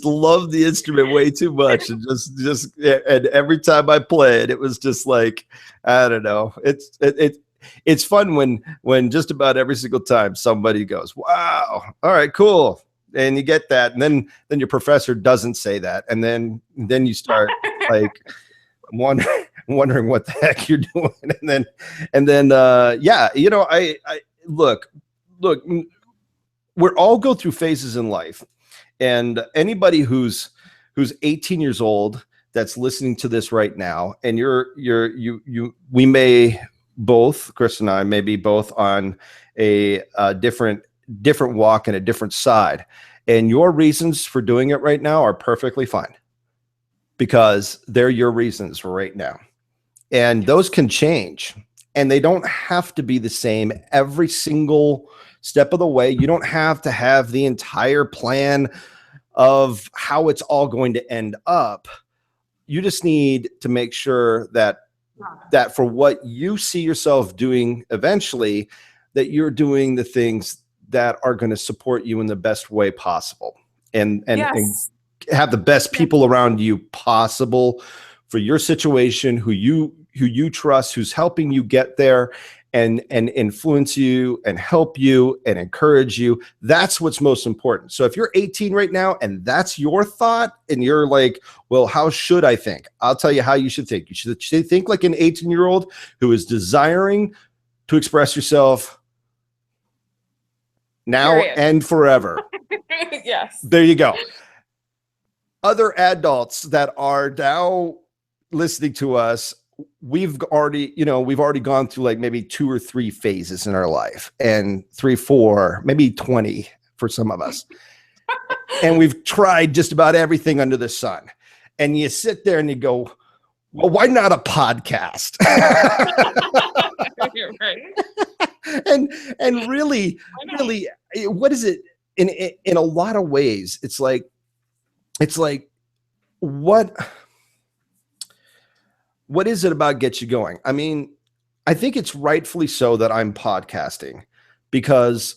love the instrument way too much, and and every time I play it, it was just like, I don't know. It's fun when just about every single time somebody goes, "Wow, all right, cool." And you get that, and then your professor doesn't say that, and then you start like wondering what the heck you're doing, and then I look, we're all go through phases in life, and anybody who's 18 years old that's listening to this right now, and we may both, Chris and I, may be both on a different walk and a different side, and your reasons for doing it right now are perfectly fine, because they're your reasons right now, and those can change, and they don't have to be the same every single step of the way. You don't have to have the entire plan of how it's all going to end up. You just need to make sure that for what you see yourself doing eventually, that you're doing the things that are going to support you in the best way possible, and have the best people around you possible for your situation, who you trust, who's helping you get there, and influence you and help you and encourage you. That's what's most important. So if you're 18 right now and that's your thought and you're like, well, how should I think? I'll tell you how you should think. You should think like an 18-year-old who is desiring to express yourself now and forever. Yes. There you go. Other adults that are now listening to us, we've already gone through like maybe 2 or 3 phases in our life, and 3, 4, maybe 20 for some of us. And we've tried just about everything under the sun. And you sit there and you go, well, why not a podcast? You're right. and really, what is it? In a lot of ways, it's like what is it about gets you going? I mean, I think it's rightfully so that I'm podcasting, because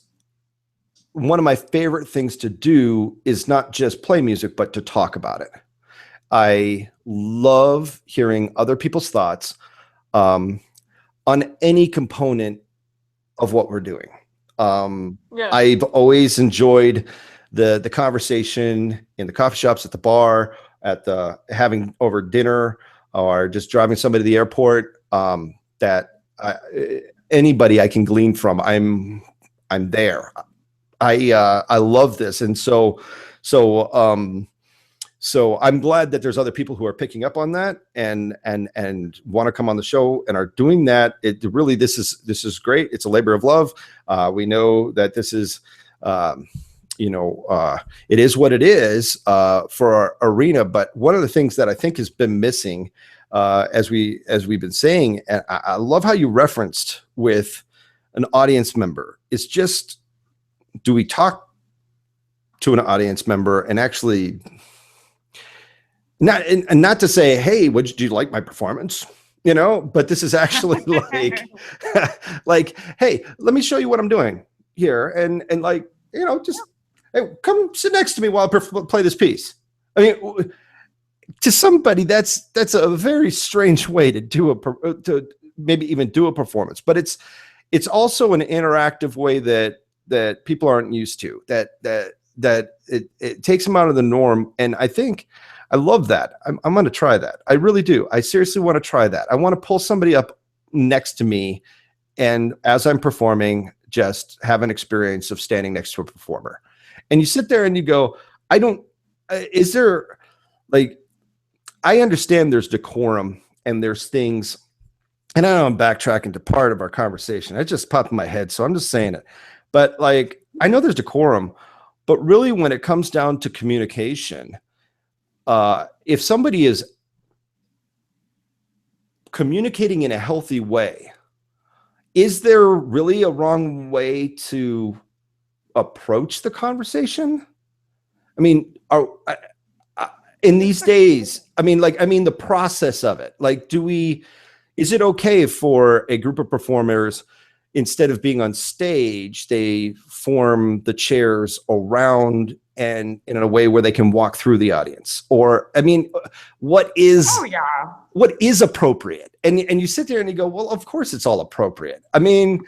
one of my favorite things to do is not just play music, but to talk about it. I love hearing other people's thoughts on any component of what we're doing. I've always enjoyed the conversation in the coffee shops, at the bar, at the having over dinner, or just driving somebody to the airport. Anybody I can glean from, I'm there. I love this, and so I'm glad that there's other people who are picking up on that and want to come on the show and are doing that. It really, this is great. It's a labor of love. We know that this is, it is what it is for our arena. But one of the things that I think has been missing, as we've been saying, and I love how you referenced with an audience member, is just, do we talk to an audience member and actually not to say, hey, did you like my performance? But this is actually like, hey, let me show you what I'm doing here. And just, hey, come sit next to me while I play this piece. I mean, to somebody, that's a very strange way to to maybe even do a performance, but it's also an interactive way that people aren't used to, that it takes them out of the norm. And I think I love that. I'm going to try that. I really do. I seriously want to try that. I want to pull somebody up next to me, and as I'm performing, just have an experience of standing next to a performer. And you sit there and you go, I understand there's decorum and there's things, and I know I'm backtracking to part of our conversation. It just popped in my head, so I'm just saying it. But I know there's decorum, but really when it comes down to communication, if somebody is communicating in a healthy way, is there really a wrong way to approach the conversation? I mean, in these days, the process of it, is it okay for a group of performers, instead of being on stage, they form the chairs around and in a way where they can walk through the audience? Or, what is appropriate? And you sit there and you go, well, of course it's all appropriate. And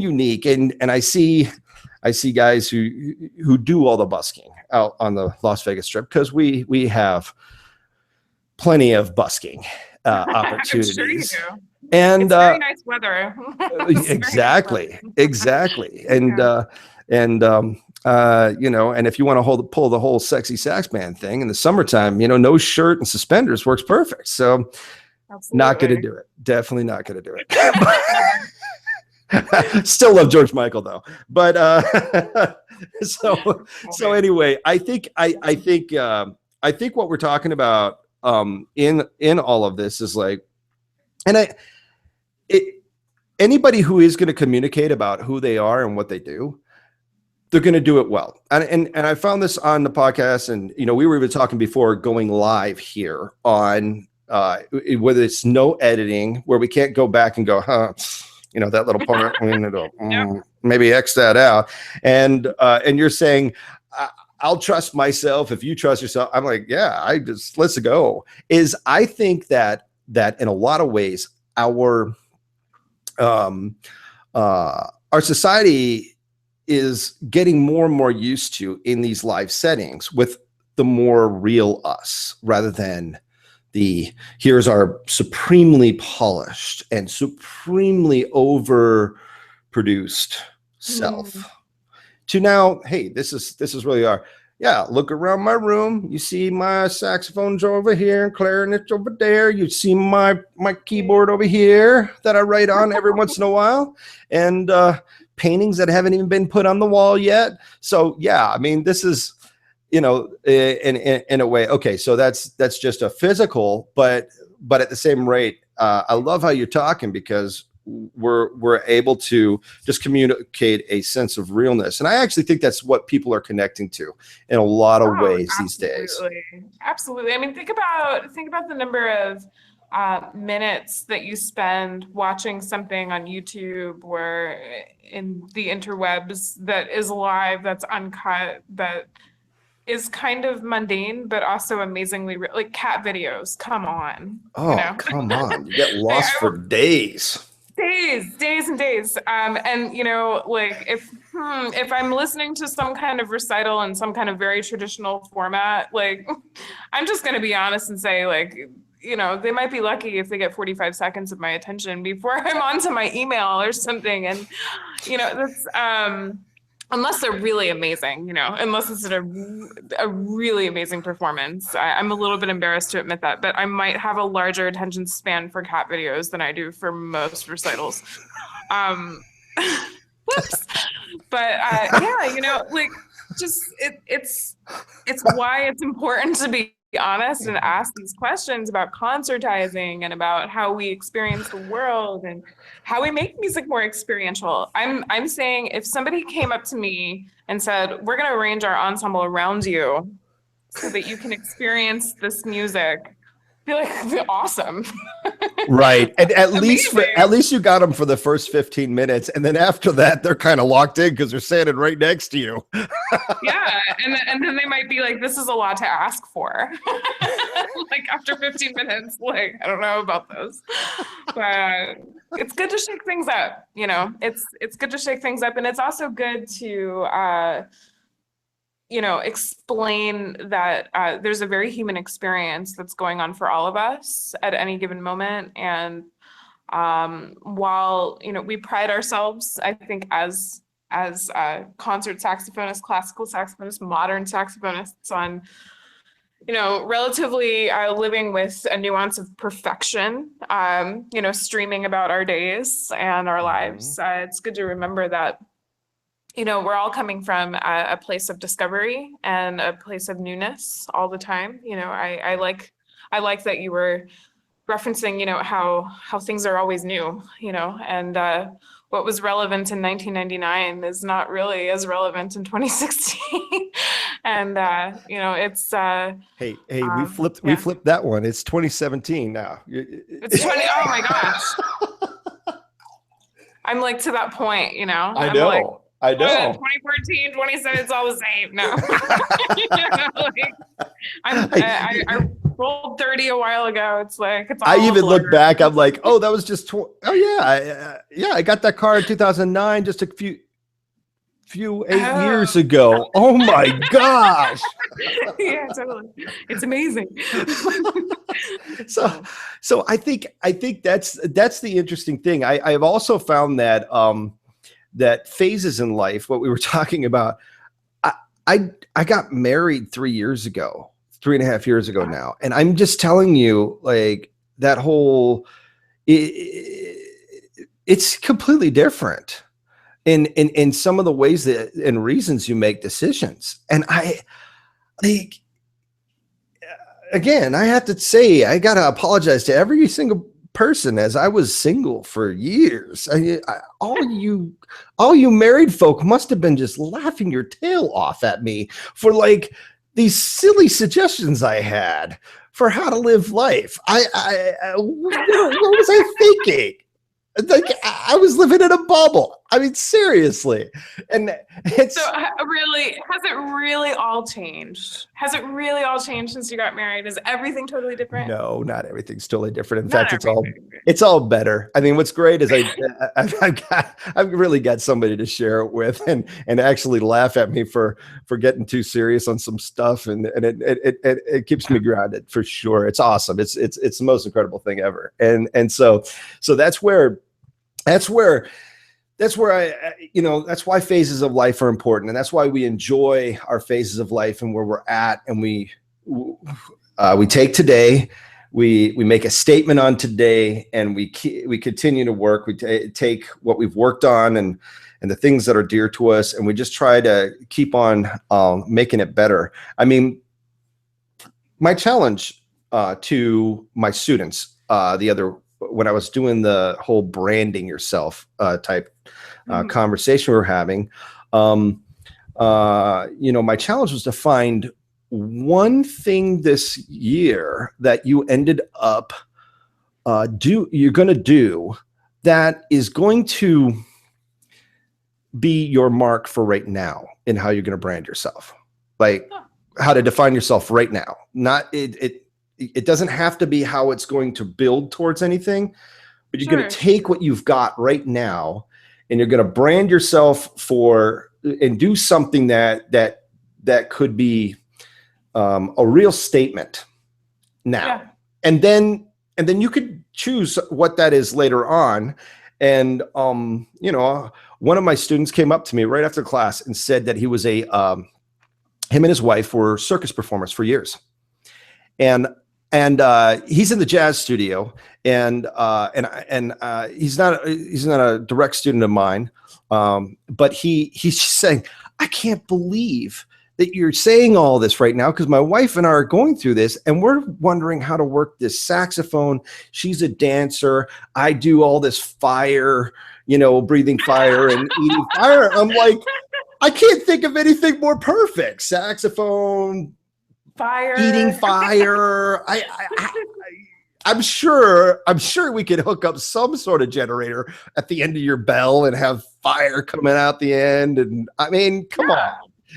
unique. And I see guys who do all the busking out on the Las Vegas Strip, because we have plenty of busking opportunities. Sure you do. And it's very nice weather. Exactly. And if you want to pull the whole sexy sax band thing in the summertime, no shirt and suspenders works perfect. So absolutely. Not going to do it. Definitely not going to do it. Still love George Michael though. But so anyway, I think what we're talking about in all of this is anybody who is going to communicate about who they are and what they do, they're going to do it well. And I found this on the podcast, and we were even talking before going live here on whether it's no editing, where we can't go back and go, that little part, maybe X that out. And you're saying, I'll trust myself if you trust yourself. I'm like, yeah, let's go. I think that in a lot of ways, our society is getting more and more used to in these live settings with the more real us rather than the here's our supremely polished and supremely overproduced self to now, hey, this is really our, yeah, look around my room. You see my saxophones over here and clarinets over there. You see my keyboard over here that I write on every once in a while, and paintings that haven't even been put on the wall yet. So yeah, I mean, this is, in a way, okay. So that's just a physical, but at the same rate, I love how you're talking because we're able to just communicate a sense of realness. And I actually think that's what people are connecting to in a lot of ways these days. Absolutely. I mean, think about the number of minutes that you spend watching something on YouTube or in the interwebs that is live, that's uncut, that is kind of mundane, but also amazingly like cat videos. Come on. Oh, come on. You get lost for days and days. And like if I'm listening to some kind of recital in some kind of very traditional format, like I'm just going to be honest and say, like, they might be lucky if they get 45 seconds of my attention before I'm onto my email or something. And, that's, unless they're really amazing, unless it's a really amazing performance. I'm a little bit embarrassed to admit that, but I might have a larger attention span for cat videos than I do for most recitals. Whoops. But yeah, like just it's why it's important to be honest and ask these questions about concertizing and about how we experience the world and how we make music more experiential. I'm saying if somebody came up to me and said, we're going to arrange our ensemble around you so that you can experience this music, be like, awesome. Right. And at least you got them for the first 15 minutes. And then after that, they're kind of locked in because they're standing right next to you. Yeah. And then they might be like, this is a lot to ask for. Like after 15 minutes, like, I don't know about those. But it's good to shake things up. It's good to shake things up. And it's also good to, explain that there's a very human experience that's going on for all of us at any given moment. And while, we pride ourselves, I think, as concert saxophonists, classical saxophonists, modern saxophonists on, relatively living with a nuance of perfection, streaming about our days and our lives. It's good to remember that we're all coming from a place of discovery and a place of newness all the time. I like that you were referencing, how things are always new, and what was relevant in 1999 is not really as relevant in 2016. And it's hey, we flipped that one. It's 2017 now. It's 20. Oh my gosh. I'm like to that point, I know. Like, I know. 2014, 2017, it's all the same. No. I rolled 30 a while ago. It's like, it's all I even look back. I'm like, oh, that was just, I got that car in 2009, just a few 8 years ago. Oh my gosh. Yeah, totally. It's amazing. So I think that's the interesting thing. I've also found that, that phases in life, what we were talking about, I got married 3.5 years ago now. And I'm just telling you, like, that whole, it's completely different in some of the ways that and reasons you make decisions. And again, I have to say, I got to apologize to every single person, as I was single for years. All you married folk must have been just laughing your tail off at me for like these silly suggestions I had for how to live life. What was I thinking? Like I was living in a bubble. I mean, seriously. And it's So really, has it really all changed? Has it really all changed since you got married? Is everything totally different? no, not everything's totally different. In Not fact, everything. it's all better. I mean, what's great is I've really got somebody to share it with and actually laugh at me for getting too serious on some stuff, and it keeps me grounded for sure. It's awesome. It's the most incredible thing ever. And so that's where that's why phases of life are important. And that's why we enjoy our phases of life and where we're at. And we take today, we make a statement on today, and we continue to work. We take what we've worked on and the things that are dear to us, and we just try to keep on making it better. I mean, my challenge to my students when I was doing the whole branding yourself type conversation we were having, my challenge was to find one thing this year that you ended up you're going to do that is going to be your mark for right now in how you're going to brand yourself, like how to define yourself right now. Not it doesn't have to be how it's going to build towards anything, but you're going to take what you've got right now and you're going to brand yourself and do something that could be a real statement now. Yeah. And then you could choose what that is later on. And, one of my students came up to me right after class and said that he was him and his wife were circus performers for years. And he's in the jazz studio, and he's not a direct student of mine, but he's just saying, I can't believe that you're saying all this right now, because my wife and I are going through this, and we're wondering how to work this saxophone. She's a dancer. I do all this fire, breathing fire and eating fire. I'm like, I can't think of anything more perfect. Saxophone. Fire. Eating fire. I'm sure we could hook up some sort of generator at the end of your bell and have fire coming out the end. And I mean, come on.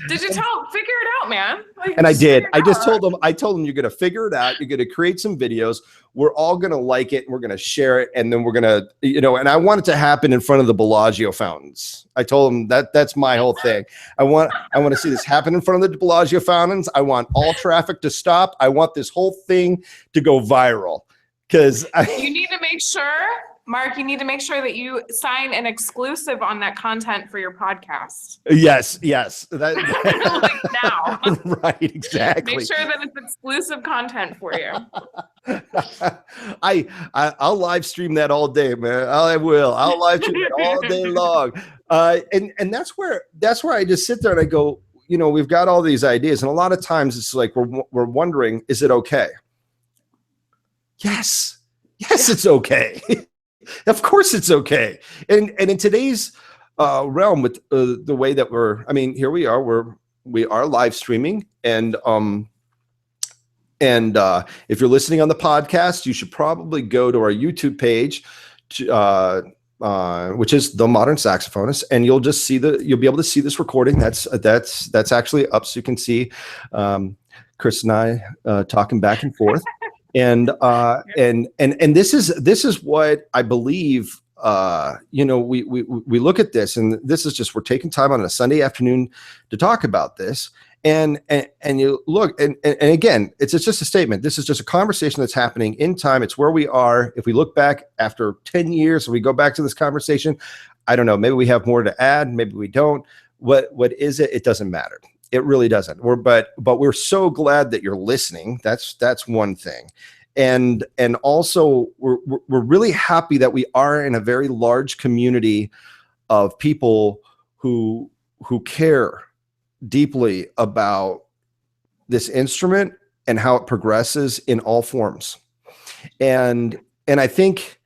Did you figure it out, man? And I did. I told them, you're going to figure it out. You're going to create some videos. We're all going to like it. And we're going to share it. And then we're going to, and I want it to happen in front of the Bellagio fountains. I told them that's my whole thing. I want to see this happen in front of the Bellagio fountains. I want all traffic to stop. I want this whole thing to go viral, because you need to make sure, Mark, that you sign an exclusive on that content for your podcast. Yes. Like now. Right, exactly. Make sure that it's exclusive content for you. I'll live stream that all day, man. I'll live stream it all day long. And that's where I just sit there and I go, we've got all these ideas, and a lot of times it's like we're wondering, is it okay? Yes, it's okay. Of course it's okay. And in today's realm, with the way that here we are, we are live streaming, and if you're listening on the podcast, you should probably go to our YouTube page, which is The Modern Saxophonist, and you'll be able to see this recording. That's actually up, so you can see Chris and I talking back and forth. And this is what I believe. We look at this, and this is just, we're taking time on a Sunday afternoon to talk about this. And you look, and again, it's just a statement. This is just a conversation that's happening in time. It's where we are. If we look back after 10 years, and we go back to this conversation, I don't know, maybe we have more to add, maybe we don't. What is it? It doesn't matter. It really doesn't. But we're so glad that you're listening. That's one thing. And also we're really happy that we are in a very large community of people who care deeply about this instrument and how it progresses in all forms. And I think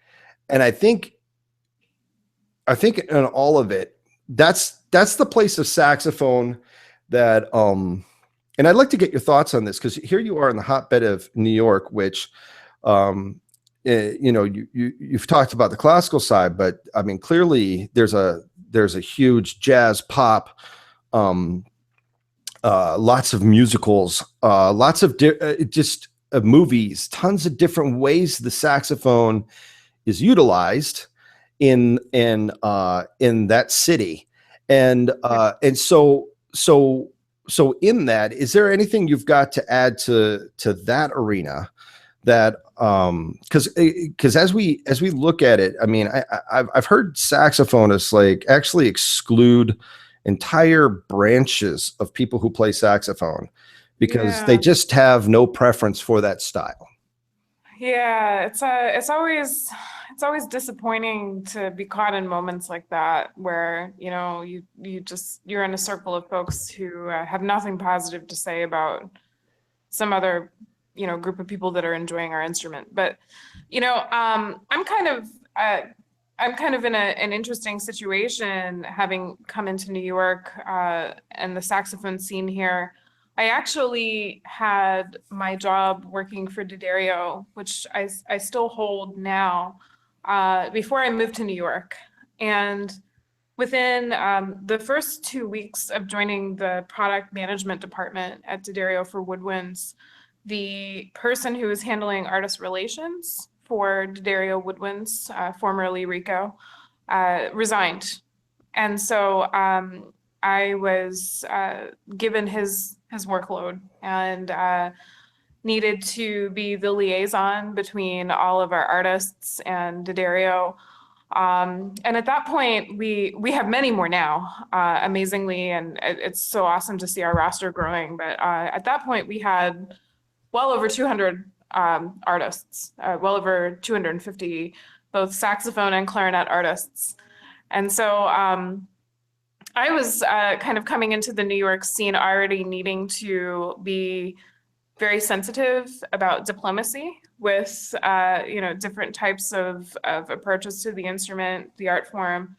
in all of it, that's the place of saxophone that and I'd like to get your thoughts on this, because here you are in the hotbed of New York, which you've talked about the classical side, but I mean, clearly there's there's a huge jazz, pop, lots of musicals, lots of movies, tons of different ways the saxophone is utilized in that city. And so in that, is there anything you've got to add to that arena that, because as we look at it, I mean, I've heard saxophonists like actually exclude entire branches of people who play saxophone because they just have no preference for that style. Yeah, it's always disappointing to be caught in moments like that where, you know, you're in a circle of folks who have nothing positive to say about some other, you know, group of people that are enjoying our instrument. But, you know, I'm kind of in an interesting situation, having come into New York and the saxophone scene here. I actually had my job working for D'Addario, which I still hold now, before I moved to New York. And within the first 2 weeks of joining the product management department at D'Addario for Woodwinds, the person who was handling artist relations for D'Addario Woodwinds, formerly Rico, resigned. And so I was given his workload and needed to be the liaison between all of our artists and D'Addario. And at that point, we have many more now, amazingly, and it's so awesome to see our roster growing. But at that point, we had well over 200 artists, well over 250, both saxophone and clarinet artists. And so I was kind of coming into the New York scene already needing to be very sensitive about diplomacy with, you know, different types of approaches to the instrument, the art form,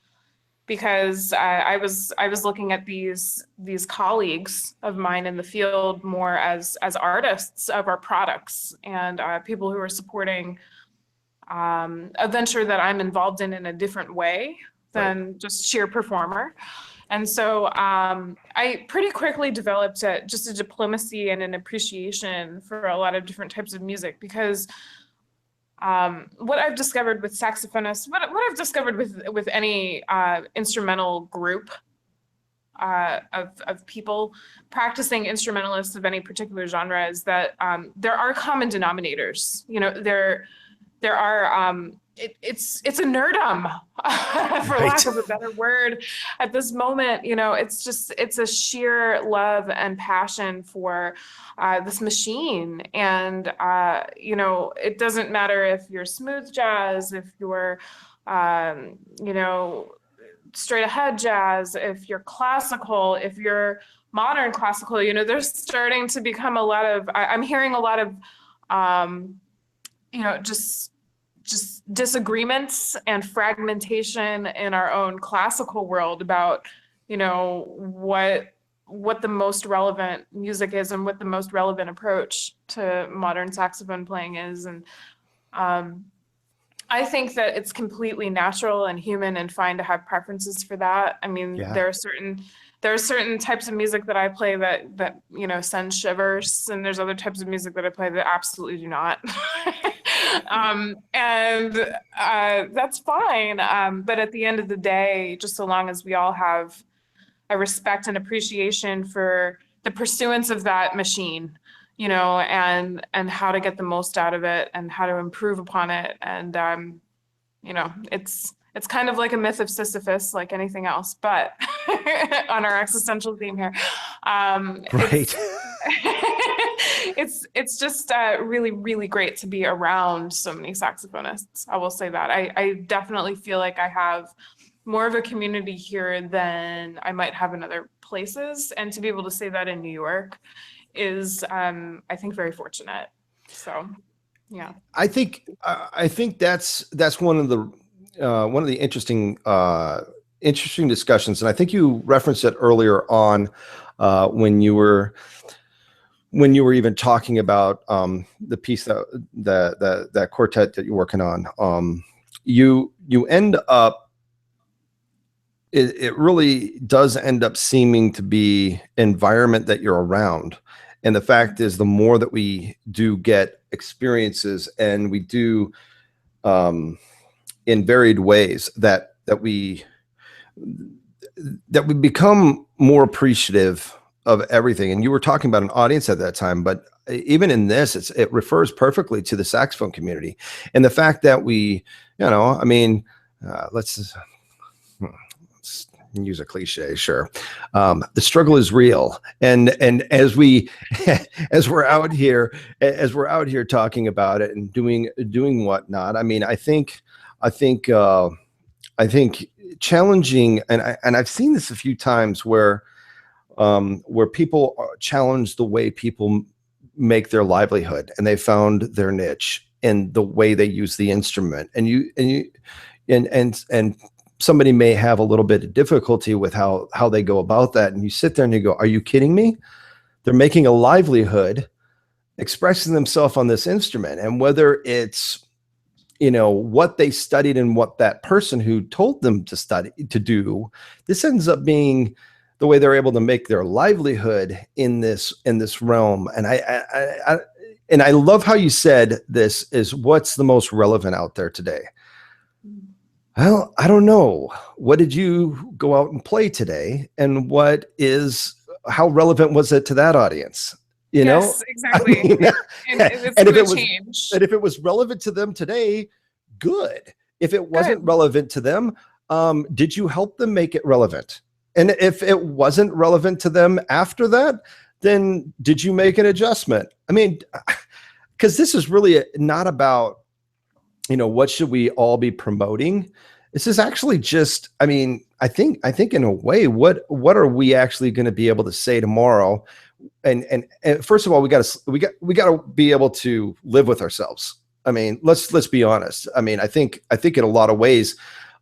because I was looking at these colleagues of mine in the field more as artists of our products and people who are supporting a venture that I'm involved in a different way than just sheer performer. And so I pretty quickly developed just a diplomacy and an appreciation for a lot of different types of music, because what I've discovered with saxophonists, what I've discovered with any instrumental group of people practicing instrumentalists of any particular genre is that there are common denominators. You know, there are it's a nerdum for lack of a better word at this moment. You know, it's a sheer love and passion for this machine. And you know, it doesn't matter if you're smooth jazz, if you're you know, straight ahead jazz, if you're classical, if you're modern classical. You know, there's starting to become a lot of, I'm hearing a lot of you know, just disagreements and fragmentation in our own classical world about, you know, what the most relevant music is and what the most relevant approach to modern saxophone playing is. And I think that it's completely natural and human and fine to have preferences for that. I mean, there are certain types of music that I play that you know, send shivers, and there's other types of music that I play that absolutely do not. And that's fine. But at the end of the day, just so long as we all have a respect and appreciation for the pursuance of that machine, you know, and how to get the most out of it and how to improve upon it. And, you know, it's kind of like a myth of Sisyphus, like anything else, but on our existential theme here. Right. It's just really, really great to be around so many saxophonists. I will say that. I definitely feel like I have more of a community here than I might have in other places. And to be able to say that in New York is, I think, very fortunate. So, yeah. I think that's one of the interesting discussions. And I think you referenced it earlier on when you were even talking about the piece that quartet that you're working on. You end up it really does end up seeming to be environment that you're around. And the fact is, the more that we do get experiences, and we do in varied ways, that we become more appreciative of everything. And you were talking about an audience at that time, but even in this, it refers perfectly to the saxophone community, and the fact that we, I mean, let's use a cliche, sure. The struggle is real, and as we as we're out here talking about it and doing whatnot. I mean, I think challenging, and I've seen this a few times where people challenge the way people make their livelihood, and they found their niche in the way they use the instrument, and somebody may have a little bit of difficulty with how they go about that. And you sit there and you go, are you kidding me? They're making a livelihood expressing themselves on this instrument. And whether it's, what they studied and what that person who told them to do, this ends up being the way they're able to make their livelihood in this realm. And I love how you said this is what's the most relevant out there today. Well, I don't know. What did you go out and play today? And how relevant was it to that audience? Yes, exactly. I mean, and if it was relevant to them today, good. If it wasn't relevant to them, did you help them make it relevant? And if it wasn't relevant to them after that, then did you make an adjustment? I mean, because this is really not about, what should we all be promoting? This is actually just, I mean, I think in a way, what are we actually going to be able to say tomorrow? And first of all, we got to be able to live with ourselves. I mean, let's be honest. I mean, I think in a lot of ways,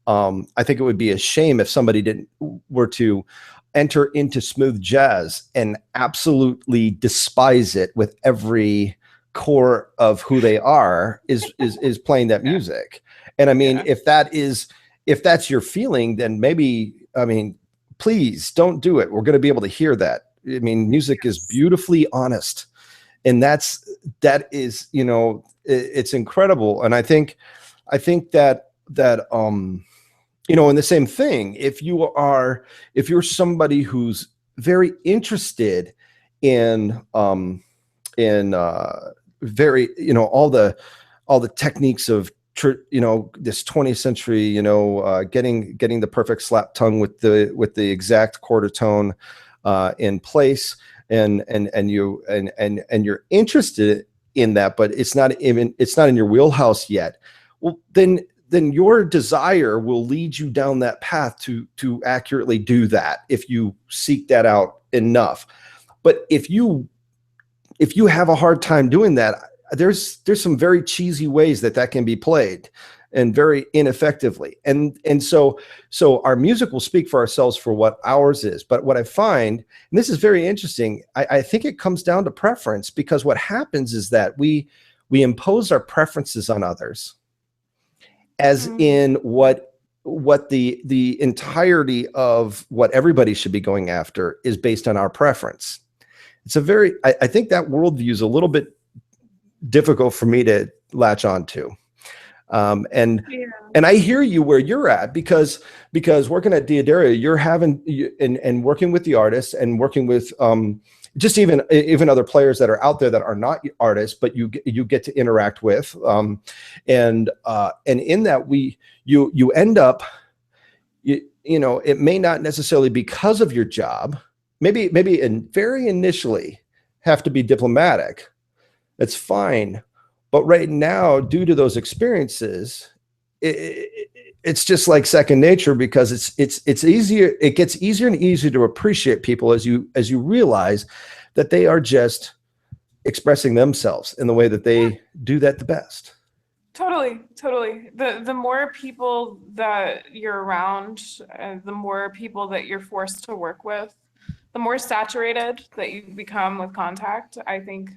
I think it would be a shame if somebody were to enter into smooth jazz and absolutely despise it with every core of who they are is playing that music. And I mean, if that's your feeling, then maybe, I mean, please don't do it. We're going to be able to hear that. I mean, music is beautifully honest, and that is, it's incredible. And I think that and the same thing, if you're somebody who's very interested in very, all the techniques of, this 20th century, getting the perfect slap tongue with the exact quarter tone in place, and you're interested in that, but it's not in your wheelhouse yet. Well, then your desire will lead you down that path to accurately do that if you seek that out enough. But if you have a hard time doing that, there's some very cheesy ways that can be played, and very ineffectively. And so our music will speak for ourselves for what ours is. But what I find, and this is very interesting, I think it comes down to preference, because what happens is that we impose our preferences on others, as in what the entirety of what everybody should be going after is based on our preference. It's I think that worldview is a little bit difficult for me to latch on to. And I hear you where you're at, because working at Diodaria, you're and working with the artists, and working with just even other players that are out there that are not artists, but you get to interact with, and in that you end up, it may not necessarily because of your job, maybe very initially have to be diplomatic. That's fine. But right now, due to those experiences, it's just like second nature, because it's easier. It gets easier and easier to appreciate people as you realize that they are just expressing themselves in the way that they do that the best. Totally. The more people that you're around, the more people that you're forced to work with, the more saturated that you become with contact. I think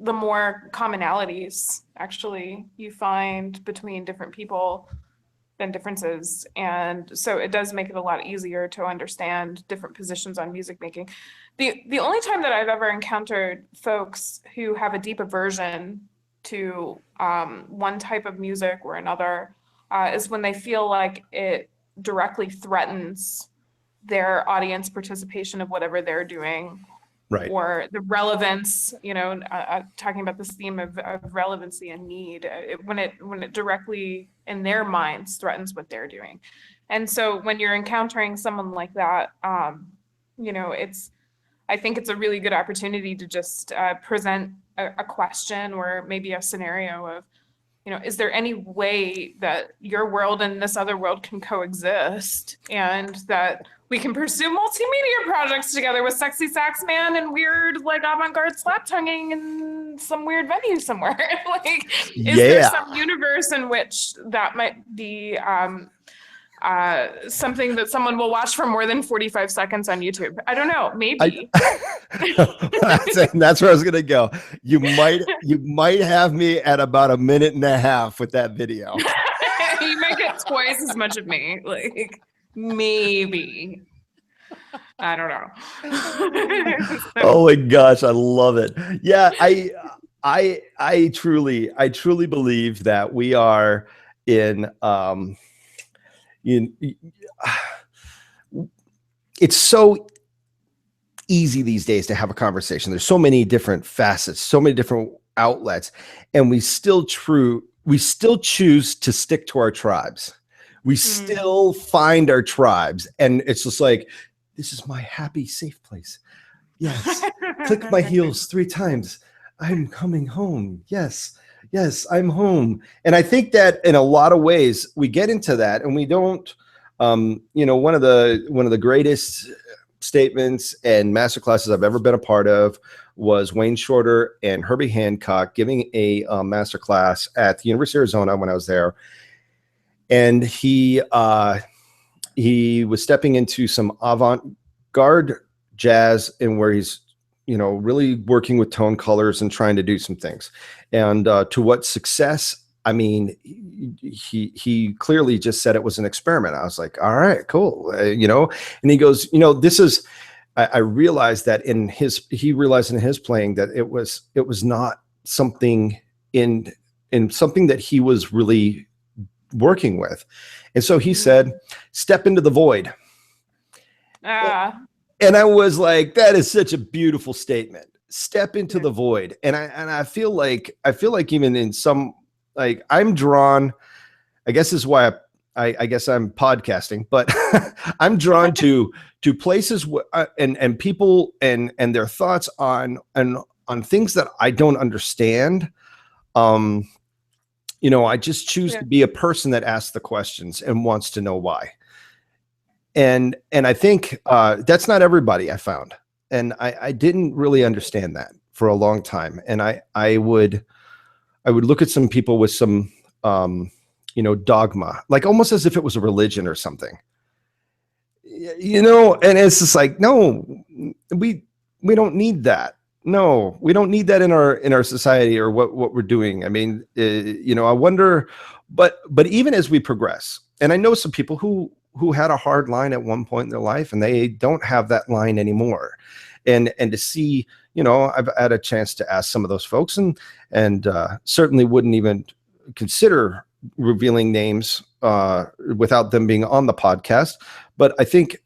the more commonalities actually you find between different people. than differences. And so it does make it a lot easier to understand different positions on music making. The only time that I've ever encountered folks who have a deep aversion to one type of music or another is when they feel like it directly threatens their audience participation of whatever they're doing. Right. Or the relevance, talking about this theme of relevancy and need, when it directly in their minds threatens what they're doing. And so when you're encountering someone like that, I think it's a really good opportunity to just present a question or maybe a scenario of, is there any way that your world and this other world can coexist, and that we can pursue multimedia projects together with sexy sax man and weird like avant-garde slap tonguing in some weird venue somewhere? Is there some universe in which that might be something that someone will watch for more than 45 seconds on YouTube? I don't know, maybe. That's where I was gonna go. You might have me at about 1.5 minutes with that video. You might get twice as much of me, maybe. I don't know. Oh my gosh, I love it. Yeah, I truly believe that we are in it's so easy these days to have a conversation. There's so many different facets, so many different outlets, and we still choose to stick to our tribes. We still find our tribes, and it's just like, this is my happy, safe place. Yes. Click my heels 3 times. I'm coming home. Yes, I'm home. And I think that in a lot of ways we get into that, and we don't. One of the greatest statements and masterclasses I've ever been a part of was Wayne Shorter and Herbie Hancock giving a masterclass at the University of Arizona when I was there, and he was stepping into some avant-garde jazz, and where he's really working with tone colors and trying to do some things. And to what success? I mean, he clearly just said it was an experiment. I was like, all right, cool. And he goes, this is, I realized that he realized in his playing that it was not something in something that he was really working with. And so he said, step into the void. And I was like, that is such a beautiful statement. Step into the void. And I feel like even in some, like, I'm drawn, I guess is why I guess I'm podcasting, but I'm drawn to places and people and their thoughts on things that I don't understand. I just choose to be a person that asks the questions and wants to know why. And I think that's not everybody, I found. And I didn't really understand that for a long time. And I would look at some people with some, dogma, like almost as if it was a religion or something, and it's just like, no, we don't need that. No, we don't need that in our society or what we're doing. I mean, I wonder, but even as we progress, and I know some people who had a hard line at one point in their life and they don't have that line anymore. And to see, I've had a chance to ask some of those folks and certainly wouldn't even consider revealing names without them being on the podcast. But I think,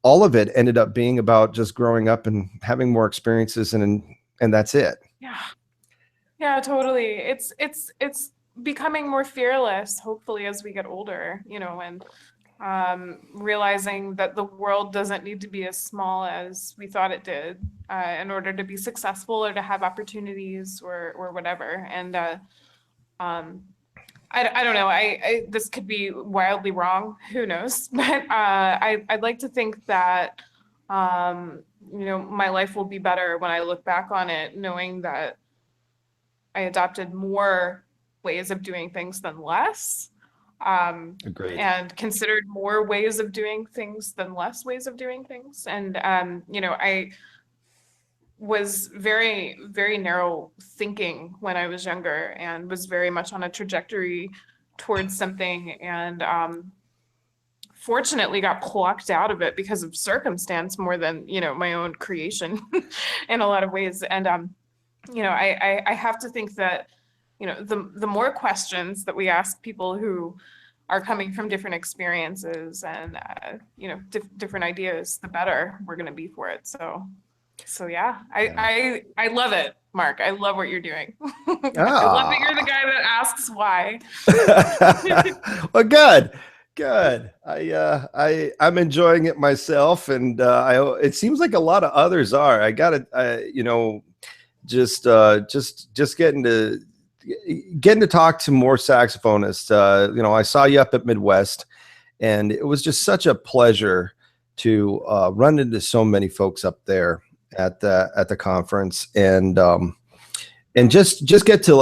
all of it ended up being about just growing up and having more experiences and that's it. Yeah, totally. It's becoming more fearless, hopefully, as we get older, and realizing that the world doesn't need to be as small as we thought it did in order to be successful or to have opportunities or whatever. And I don't know. I this could be wildly wrong. Who knows? But I'd like to think that my life will be better when I look back on it, knowing that I adopted more ways of doing things than less. Agreed. And considered more ways of doing things than less ways of doing things. And I was very, very narrow thinking when I was younger and was very much on a trajectory towards something, and fortunately got plucked out of it because of circumstance more than, my own creation in a lot of ways. And, I have to think that, the more questions that we ask people who are coming from different experiences and, different ideas, the better we're going to be for it. So yeah, I love it, Mark. I love what you're doing. I love that you're the guy that asks why. Well, good. I'm enjoying it myself, and it seems like a lot of others are. I got to, just getting to talk to more saxophonists. I saw you up at Midwest, and it was just such a pleasure to run into so many folks up there at the conference, and just get to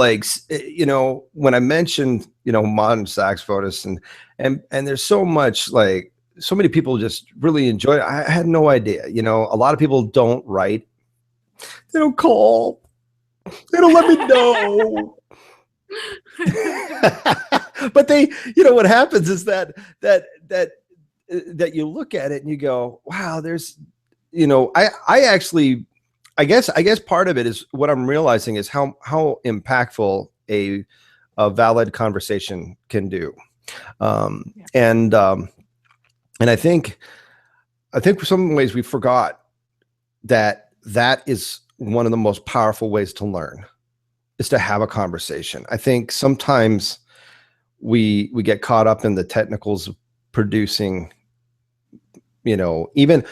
when I mentioned modern saxophonists, and there's so many people just really enjoy it. I had no idea. A lot of people don't write, they don't call, they don't let me know. But they, what happens is that you look at it and you go, wow, there's, I guess part of it is what I'm realizing is how impactful a valid conversation can do. And I think for some ways we forgot that is one of the most powerful ways to learn, is to have a conversation. I think sometimes we get caught up in the technicals of producing, even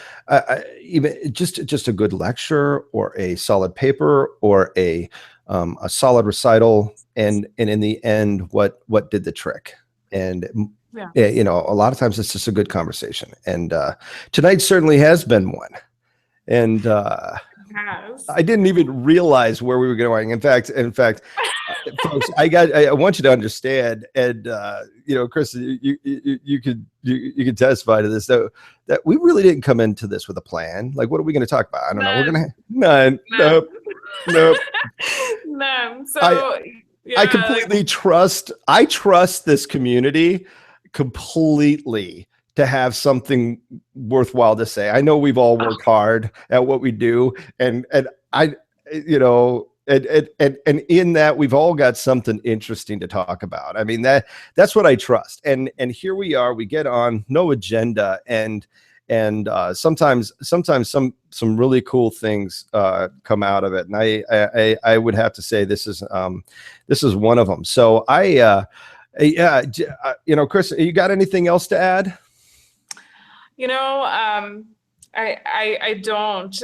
just a good lecture or a solid paper or a solid recital, and in the end, what did the trick? And a lot of times it's just a good conversation, and tonight certainly has been one. And I didn't even realize where we were going. In fact, folks, I want you to understand, and Kristen, you could testify to this, though, that we really didn't come into this with a plan. Like, what are we going to talk about? I don't know. We're gonna none. Nope. None. So I completely trust this community completely to have something worthwhile to say. I know we've all worked hard at what we do, and I, and in that we've all got something interesting to talk about. I mean, that's what I trust. And here we are, we get on, no agenda, and sometimes some really cool things come out of it. And I would have to say this is one of them. So Chris, you got anything else to add? I don't,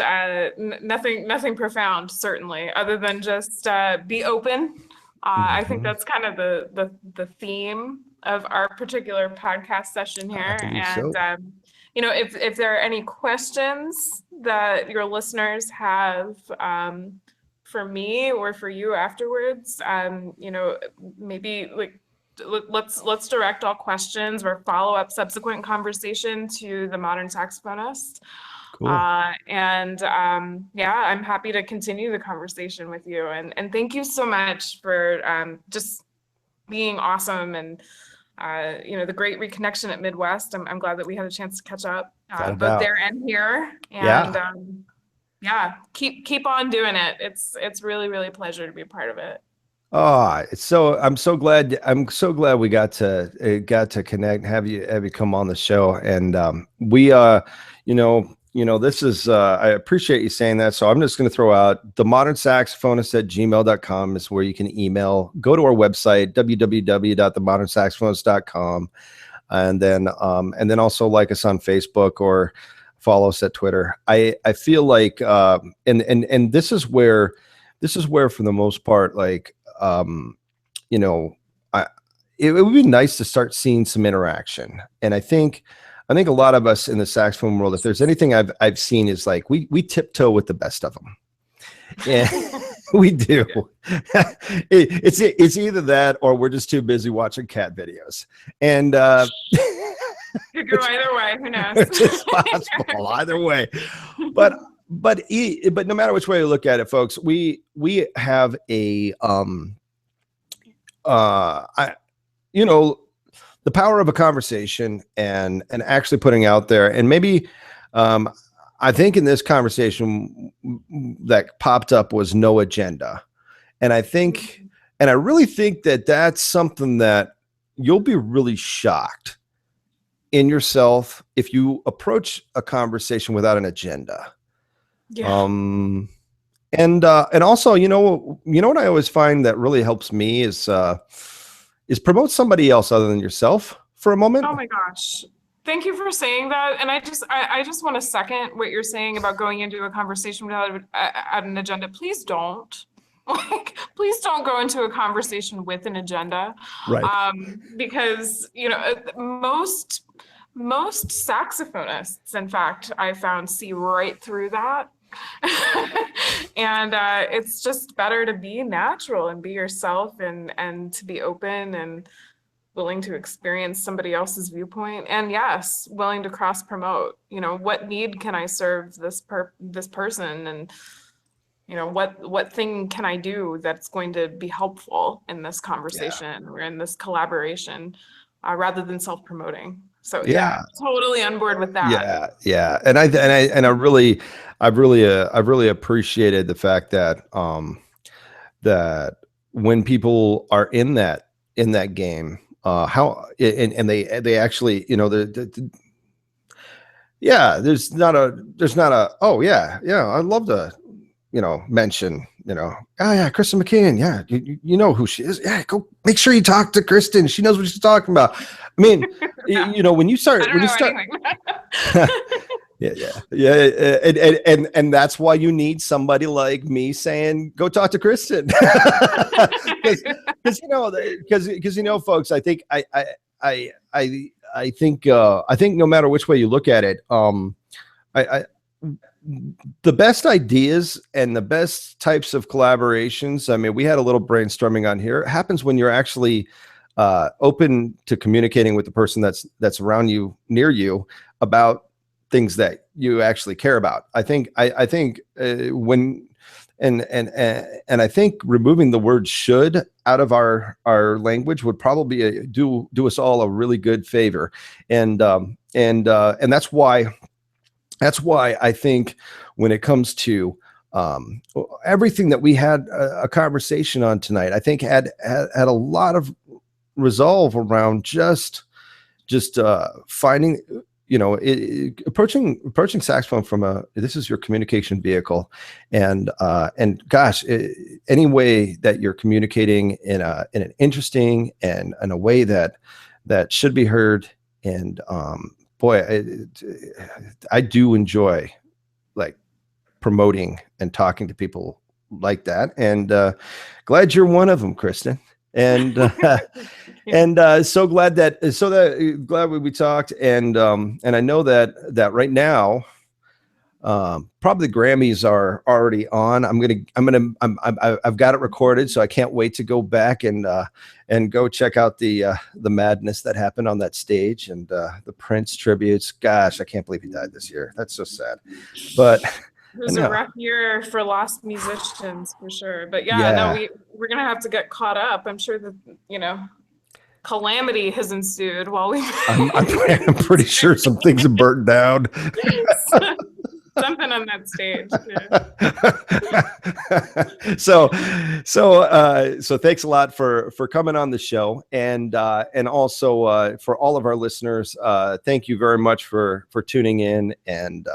nothing profound, certainly, other than just be open. I think that's kind of the theme of our particular podcast session here. And, if there are any questions that your listeners have for me or for you afterwards, maybe let's direct all questions or follow up subsequent conversation to the Modern Saxophonist. Cool. I'm happy to continue the conversation with you. And thank you so much for just being awesome, and the great reconnection at Midwest. I'm glad that we had a chance to catch up both there and here. And keep on doing it. It's really, really a pleasure to be a part of it. Oh, I'm so glad we got to connect, have you come on the show. And this is I appreciate you saying that. So I'm just going to throw out the modernsaxophonist@gmail.com is where you can email. Go to our website, www.themodernsaxophonist.com, and then also like us on Facebook or follow us at Twitter. I feel like and this is where for the most part, like, it would be nice to start seeing some interaction. And I think a lot of us in the saxophone world, if there's anything I've seen, is like we tiptoe with the best of them. Yeah, we do. It's either that or we're just too busy watching cat videos. And could go either way. Who knows? It's possible either way. But no matter which way you look at it, folks, we have a the power of a conversation and actually putting out there, and maybe I think in this conversation that popped up was no agenda. And I really think that that's something that you'll be really shocked in yourself if you approach a conversation without an agenda. Yeah. And also, what I always find that really helps me is promote somebody else other than yourself for a moment. Oh my gosh. Thank you for saying that. And I just want to second what you're saying about going into a conversation without an agenda. Please don't. Please don't go into a conversation with an agenda. Right. Because, most saxophonists, in fact, I found, see right through that. And it's just better to be natural and be yourself and to be open and willing to experience somebody else's viewpoint, and yes, willing to cross promote. What need can I serve this person, and what thing can I do that's going to be helpful in this conversation or in this collaboration, rather than self-promoting. So yeah, totally on board with that. Yeah. And I really appreciated the fact that that when people are in that game, how and they actually, there's not a oh yeah I'd love to mention, oh yeah, Kristen McKeon, yeah, you know who she is, yeah, go make sure you talk to Kristen, she knows what she's talking about. I mean, when you start and that's why you need somebody like me saying go talk to Kristen, because folks, I think I think no matter which way you look at it, the best ideas and the best types of collaborations, I mean, we had a little brainstorming on here, it happens when you're actually open to communicating with the person that's around you, near you, about things that you actually care about. I think when and I think removing the word should out of our language would probably do us all a really good favor. And that's why I think when it comes to everything that we had a conversation on tonight, I think had a lot of resolve around just finding, approaching saxophone from this is your communication vehicle, and gosh, any way that you're communicating in an interesting and in a way that should be heard, and boy, I do enjoy like promoting and talking to people like that, and glad you're one of them, Kristen. And so glad we talked, and I know that right now probably the Grammys are already on. I've got it recorded, so I can't wait to go back and go check out the madness that happened on that stage, and the Prince tributes. Gosh, I can't believe he died this year. That's so sad, but it was a rough year for lost musicians, for sure. But we're gonna have to get caught up. I'm sure that calamity has ensued while we. I'm pretty sure some things have burnt down. Something on that stage. Yeah. So thanks a lot for coming on the show, and also for all of our listeners, thank you very much for tuning in, and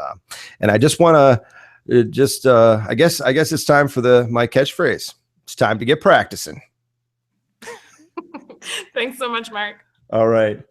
I just want to I guess it's time for my catchphrase. It's time to get practicing. Thanks so much, Mark. All right.